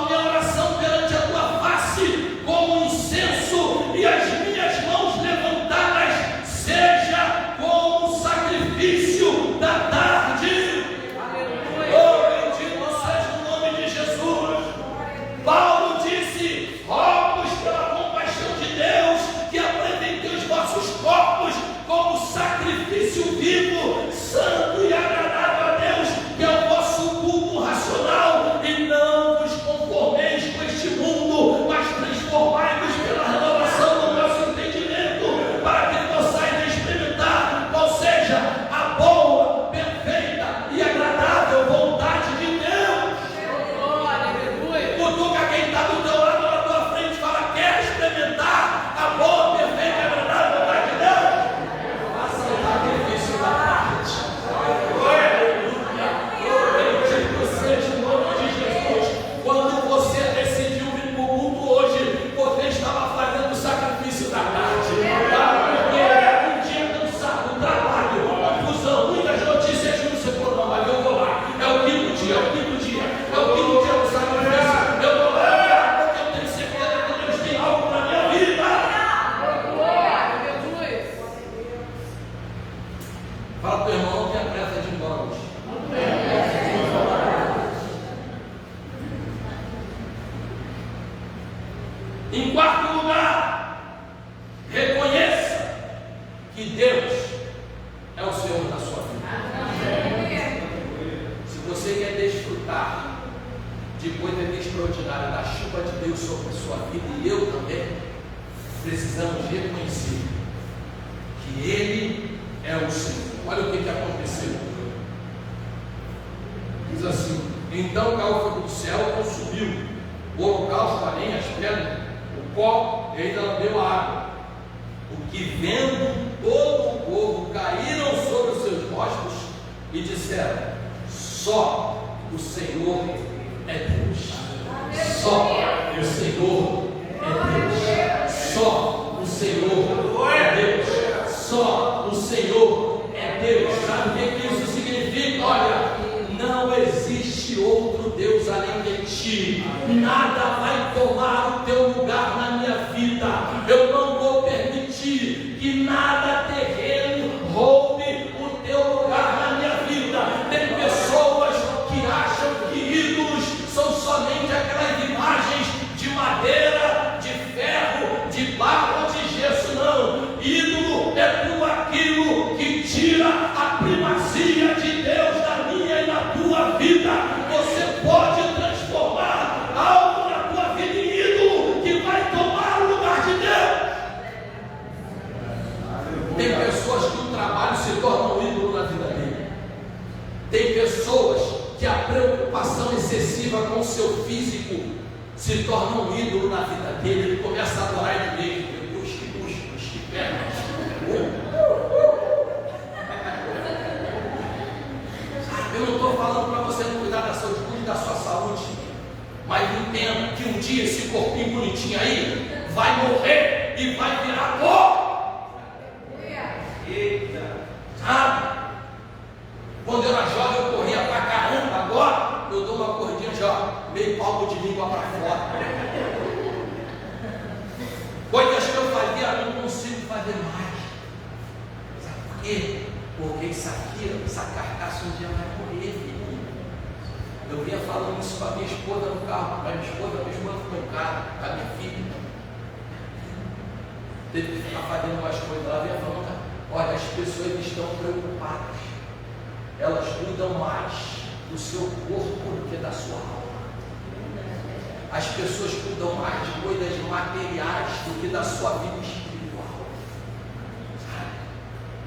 minha oração perante a tua face como incenso, e as minhas mãos levantadas seja como sacrifício da tarde. Oh, bendito seja o nome de Jesus. Paulo disse: rogo-vos pela compaixão de Deus que apresentei os vossos corpos como sacrifício vivo, santo e agradável a Deus, que é o vosso culto racional. E não vos conformeis com este mundo, mas transformai-vos pela renovação do vosso entendimento, para que possais experimentar qual seja a boa, perfeita e agradável vontade de Deus. Cutuca quem está do teu lado, na tua frente, fala: quer experimentar a boa, perfeita e agradável vontade de Deus? Faça o sacrifício da tarde. Bendito seja o nome de Jesus. Quando você decidiu vir para o mundo hoje, você estava fazendo o sacrifício da tarde. Porque era um dia cansado, trabalho, confusão, muitas notícias que você falou: não, mas eu vou lá. É o quinto dia, é o quinto dia, é o quinto dia do sacrifício. Eu vou lá, porque eu tenho certeza que Deus tem algo para a minha vida. Fala para o teu irmão: não tenha pressa de ir embora hoje. Em quarto lugar, reconheça que Deus é o Senhor da sua vida. Se você quer desfrutar de coisa extraordinária da chuva de Deus sobre a sua vida, e eu também, precisamos reconhecer que Ele é o Senhor. Olha o que aconteceu. Diz assim: então caiu o fogo do céu, consumiu o holocausto, a lenha, as pedras, o pó, e ainda lambeu a água. O que vendo todo o povo, caíram sobre os seus rostos e disseram: só o Senhor é Deus. Só o Senhor é Deus. Só o Senhor é Deus. Só o Senhor é Deus. Sabe o que isso significa? Olha, não existe outro Deus além de ti. Nada vai tomar o teu lugar na minha vida. Eu não vou permitir que nada terreno roube o teu lugar na minha vida. Tem pessoas que acham que ídolos são somente aquelas imagens de madeira, de ferro, de barro ou de gesso. Não. Ídolo é tudo aquilo que tira a primazia de Deus da minha e na tua vida. Você pode transformar algo na tua vida em ídolo que vai tomar o lugar de Deus. Tem pessoas que o trabalho se torna um ídolo na vida dele. Tem pessoas que a preocupação excessiva com o seu físico se torna um ídolo na vida dele. Ele começa a adorar ele mesmo. Que pernas. Eu não estou falando para você não cuidar da saúde, cuide da sua saúde. Mas entenda que um dia esse corpinho bonitinho aí vai morrer. e vai virar pó. Eita! Sabe? Quando eu era jovem eu corria pra caramba, agora eu dou uma corridinha já, meio palmo de língua pra fora. Coisas que eu fazia, eu não consigo fazer mais. Sabe por quê? Porque isso aqui, essa carcaça um dia vai morrer, filho. Eu vinha falando isso com a minha esposa no carro, a minha esposa ficou em casa, com a minha filha. Teve que ficar fazendo umas coisas. Ela vinha falando, olha, as pessoas estão preocupadas. Elas cuidam mais do seu corpo do que da sua alma. As pessoas cuidam mais de coisas materiais do que da sua vida espiritual.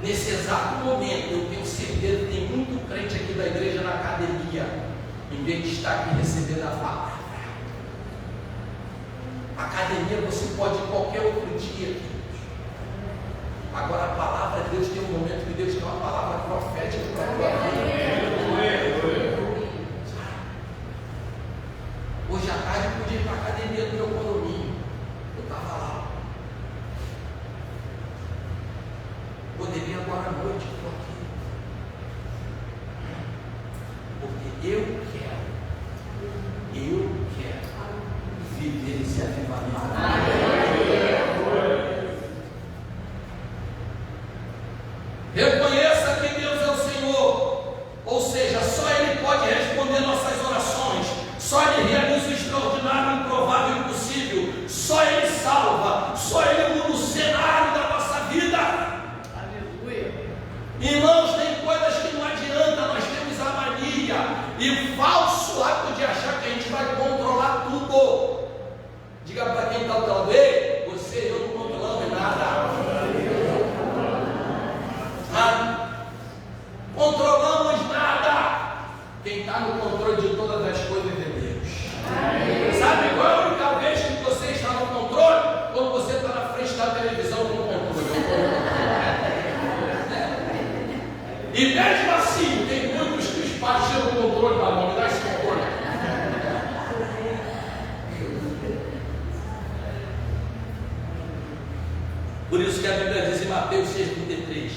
Nesse exato momento, eu tenho certeza que tem muito crente aqui da igreja na academia, em vez de estar aqui recebendo a palavra. Academia você pode ir qualquer outro dia. Agora a palavra de Deus tem um momento que Deus tem uma palavra profética para a tua vida. Hoje à tarde eu podia ir para a academia do meu condomínio. Eu estava lá. Poderia agora à noite, estou aqui. Porque eu quero viver esse avivamento. Reconheça que Deus é o Senhor, ou seja, só Ele pode responder nossas orações, só Ele realiza o extraordinário, o improvável e o impossível, só Ele salva, só Ele muda o cenário da nossa vida. Aleluia. Irmãos, tem coisas que não adianta, nós temos a mania e o falso hábito de achar que a gente vai controlar tudo. Diga para quem está ao teu lado, ei, você e eu não controlamos nada. Controlamos nada. Quem está no controle de todas as coisas é Deus. Sabe qual é a única vez que você está no controle? Quando você está na frente da televisão com o controle. E mesmo assim, tem muitos que os pais tiram o controle da mão, me dá esse controle. Por isso que a Bíblia diz em Mateus 6,33,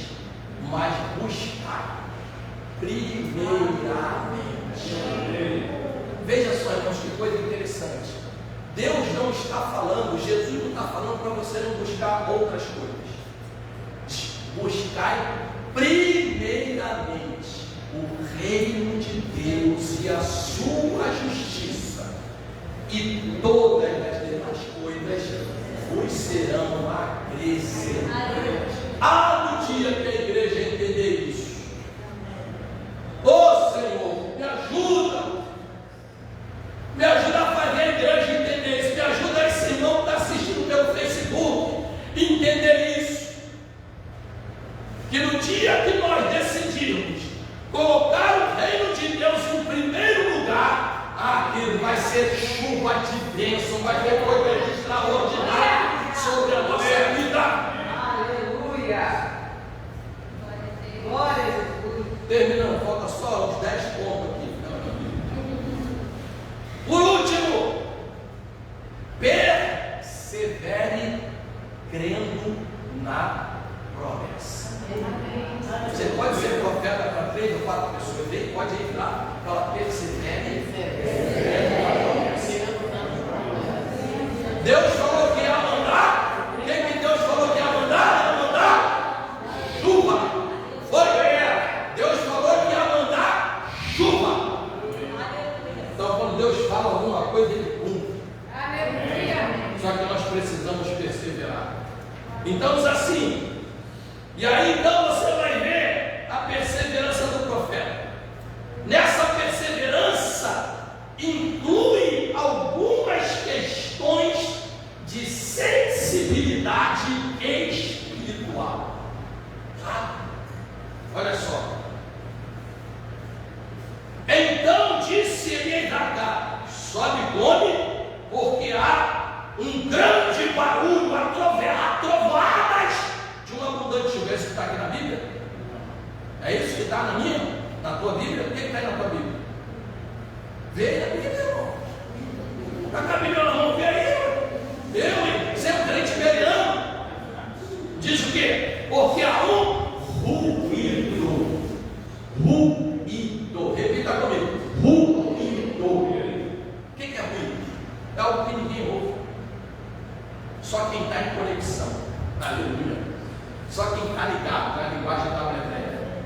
mas buscar primeiramente. Veja só, irmãos, que coisa interessante. Deus não está falando, Jesus não está falando para você não buscar outras coisas. Buscai primeiramente o reino de Deus e a sua justiça, e todas as demais coisas vos serão acrescentadas. No dia que a igreja entender isso, Senhor, me ajuda a fazer a igreja entender isso, me ajuda esse irmão que está assistindo pelo Facebook entender isso, que no dia que nós decidirmos colocar o reino de Deus em primeiro lugar, aquilo vai ser chuva de bênção, vai ter coisa extraordinária sobre a nossa vida. Glória a Jesus. Terminando, falta só uns 10 pontos aqui. Por último, persevere crendo na promessa. Você pode ser profeta para 3 ou 4 pessoas, pode ir lá, fala, persevere crendo na promessa. Deus falou que ia mandar. O que Deus falou que ia mandar? Ia mandar chuva. Foi? Deus falou que ia mandar chuva. Então, quando Deus fala alguma coisa, Ele cumpre. Só que nós precisamos perseverar. Então, diz assim. E aí, então, você vai ver a perseverança do profeta. Nessa perseverança, inclui algumas questões de sensibilidade espiritual. Olha só. Então disse Eliasacá: sobe e come, porque há um grande barulho, trovoadas de uma abundante chuva. Isso que está aqui na Bíblia? É isso que está na minha? Na tua Bíblia? O que está aí na tua Bíblia? Vê a Bíblia, irmão. Está com a Bíblia na mão, vê aí. Você é um crente veriano. um ruído. Ruído. Repita comigo. Ruído. O que é ruído? É algo que ninguém ouve. Só quem está em conexão. Aleluia. Só quem está ligado na linguagem da Bíblia.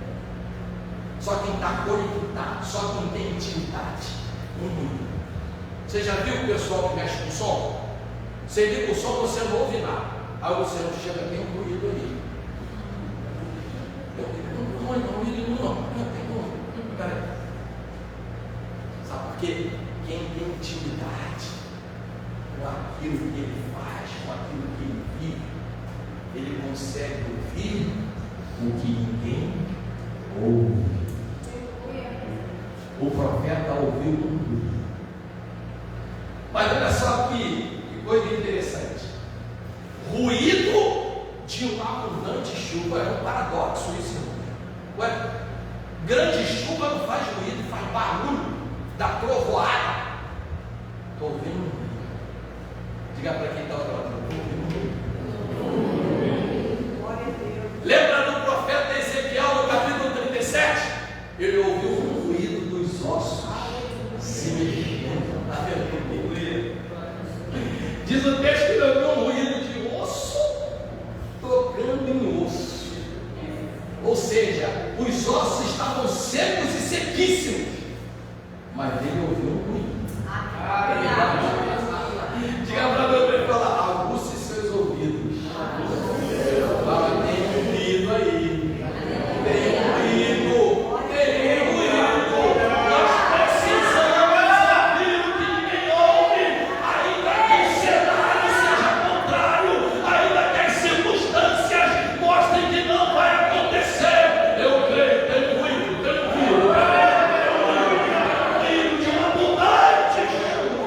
Só quem está conectado. Só quem tem intimidade. Você já viu o pessoal que mexe com som? Você liga o som, você não ouve nada. Aí você não chega, tem um ruído ali. Não. Peraí. Sabe por quê? Quem tem intimidade com aquilo que ele faz, com aquilo que ele vive, ele consegue ouvir o que ninguém ouve. O profeta ouviu um ruído. Mas olha só que coisa interessante. Ruído de uma abundante chuva. É um paradoxo isso, irmão. Ué, grande chuva não faz ruído, faz barulho, dá trovoada. Estou ouvindo um ruído. Diga para quem está ao lado, estou ouvindo um ruído. Lembra do profeta Ezequiel no capítulo 37? Ele ouviu um ruído dos ossos se mexendo. Está vendo? Diz o texto que ele ouviu um ruído de osso tocando em osso. Ou seja, os ossos estavam secos e sequíssimos. Mas ele ouviu um ruído. Diga para meu falar, aguce seus ouvidos. Fala, tem um ruído aí. Tem um ruído. Tem um ruído. Nós precisamos ouvir o que ninguém ouve. Ainda que o cenário seja contrário, ainda que as circunstâncias mostrem que não vai acontecer. Eu creio, tem um ruído, tem um ruído. Tem um ruído de uma abundante chuva.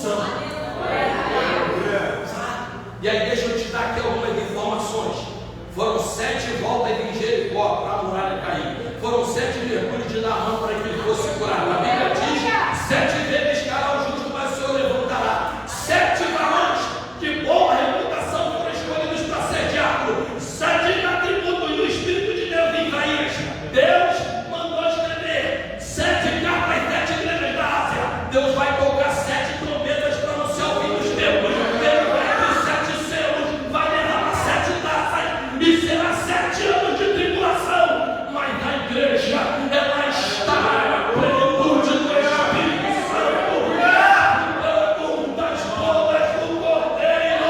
unção. E aí deixa eu te dar aqui algumas informações. Foram 7 voltas de Jericó para a muralha cair. Foram 7 mergulhos de Naamã para que ele fosse curado. A Bíblia diz: 7 vezes cairá o justo, mas o Senhor levantará. 7 varões de boa reputação foram escolhidos para ser diácono. 7 atributos do Espírito de Deus em Isaías. Deus mandou escrever 7 cartas às 7 igrejas da Ásia. Deus vai tocar 7 trombetas para anunciar o fim dos tempos. Deus vai abrir 7 selos, vai derramar 7 taças e será 7 anos de tribulação. Mas a igreja, ela está na plenitude do Espírito Santo, cuidando das bodas do Cordeiro.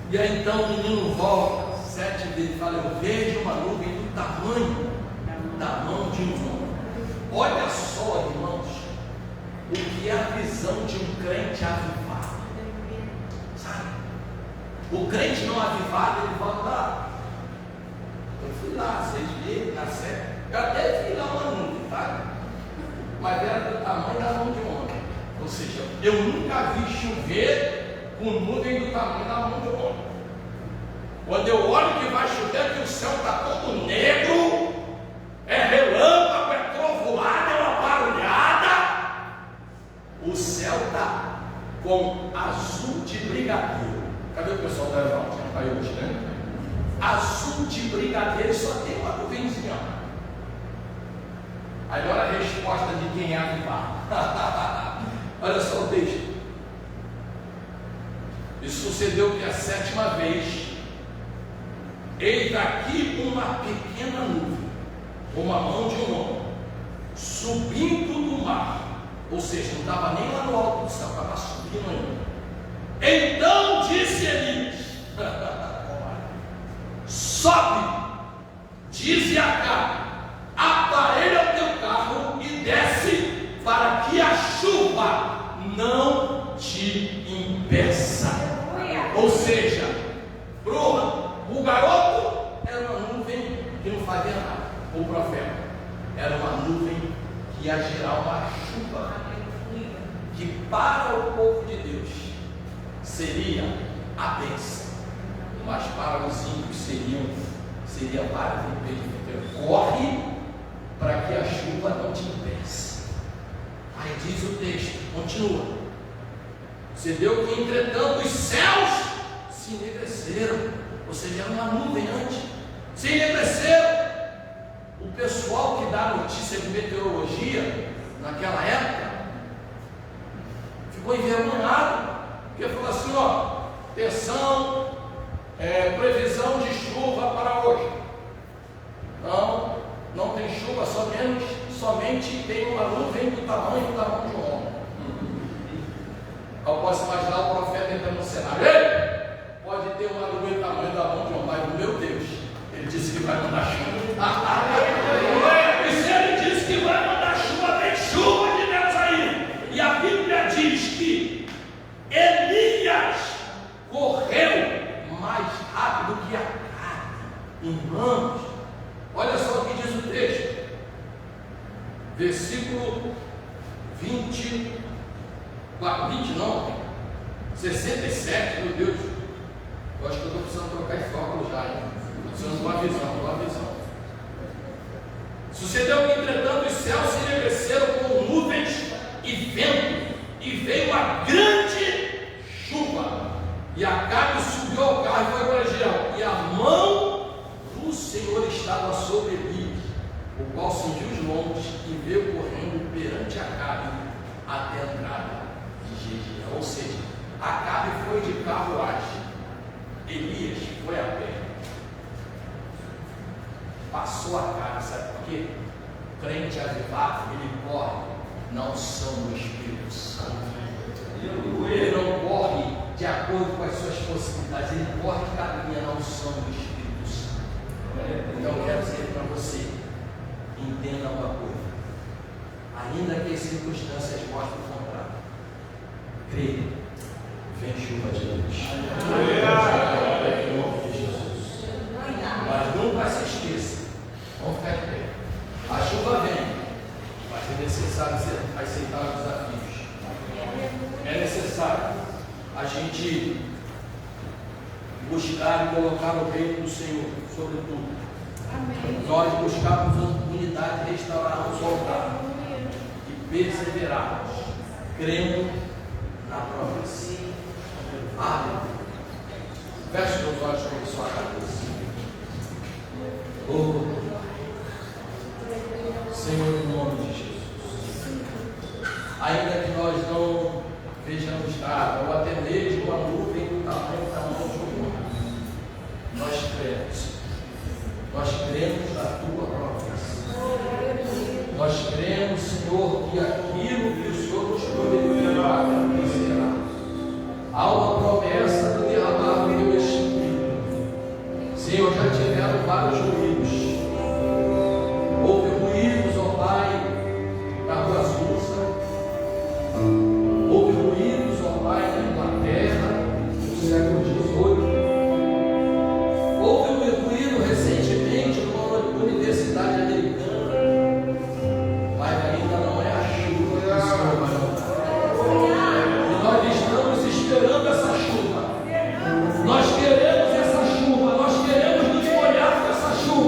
E aí então o menino volta 7 vezes e fala: eu vejo uma nuvem do tamanho da mão de um homem. Olha só, irmãos, o que é a visão de um crente avivado. Sabe? O crente não avivado, ele fala: eu fui lá, 6 vezes, na 7. Eu até fui lá uma nuvem, tá? Mas era do tamanho da mão de um homem. Ou seja, eu nunca vi chover com nuvem do tamanho da mão de um homem. Quando eu olho que vai chover, que o céu está todo negro, é relâmpago, é trovoada, é uma barulhada, o céu está com azul de brigadeiro. Cadê o pessoal da Europa? Está aí hoje, né? Azul de brigadeiro, só tem uma nuvenzinha. Aí olha a resposta de quem é avivado. Olha só o texto. E sucedeu que a 7ª vez, eis aqui uma pequena nuvem, como a mão de um homem, subindo do mar. Ou seja, não estava nem lá no alto do céu, estava subindo ainda. Então disse Elias: sobe, dize Acabe, aparelha o teu carro e desce, para que a chuva não te impeça. Ou seja, o garoto era uma nuvem que não fazia nada. O profeta era uma nuvem que ia gerar uma chuva, que para o povo de Deus seria a bênção, mas para os ímpios seria para o impedimento. Corre para que a chuva não te impeça. Aí diz o texto, continua: sucedeu que entretanto os céus se enegreceram. Ou seja, era uma nuvem antes, se enegreceram. O pessoal que dá notícia de meteorologia naquela época ficou envergonhado, porque falou assim: ó, atenção, previsão de chuva para hoje. Não tem chuva, somente tem uma nuvem do tamanho da mão de um homem. Eu posso imaginar o profeta entrando no cenário: ei, pode ter uma nuvem do tamanho da mão de um homem, mas meu Deus, ele disse que vai mandar chuva. E se ele disse que vai mandar chuva, vem chuva de Deus aí. E a Bíblia diz que Elias correu mais rápido que Acabe. Irmãos, olha só o que diz o texto, versículo 67, meu Deus. Eu acho que eu estou precisando trocar esse óculos já, hein? Estou precisando de uma visão. Sucedeu que, entretanto, os céus se enegreceram com nuvens e vento, e veio uma grande chuva. E Acabe subiu ao carro e foi para Jezreel. E a mão do Senhor estava sobre Elias, o qual cingiu os lombos e veio correndo perante Acabe até a entrada de Jezreel. Ou seja, Acabe foi de carruagem, Elias foi a pé. Passou a cara, sabe por quê? O crente avivado, ele corre na unção do Espírito Santo. Ele não corre de acordo com as suas possibilidades, ele corre e caminha na unção do Espírito Santo. Então eu quero dizer para você, entenda uma coisa: ainda que as circunstâncias mostrem o contrário, creia, vem chuva de Deus. Em nome de Jesus. Mas nunca se esqueça, vamos ficar em pé. A chuva vem, mas É necessário aceitar os desafios. É necessário a gente buscar e colocar o reino do Senhor sobre tudo. Amém. Nós buscarmos unidade, restaurarmos o altar e perseverarmos, crendo na promessa. Amém. Feche os olhos sobre sua cabeça. Oh, Senhor, em nome de Jesus. Ainda que nós não vejamos nada, ou até mesmo a nuvem do tamanho da mão de um homem, nós cremos. Nós cremos na tua promessa. Nós cremos, Senhor, que aquilo que o Senhor nos prometeu acontecerá. Há uma promessa do derramar do teu Espírito. Senhor, já tiveram vários ruídos. Houve ruídos, ó Pai, na Rua Azusa. Houve ruídos, ó Pai, na Inglaterra, no século XVIII. Houve um ruído recentemente numa universidade americana, mas ainda não é a chuva que o Senhor vai mandar. E nós estamos esperando essa chuva. Nós queremos essa chuva, nós queremos nos molhar com essa chuva.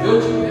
Eu te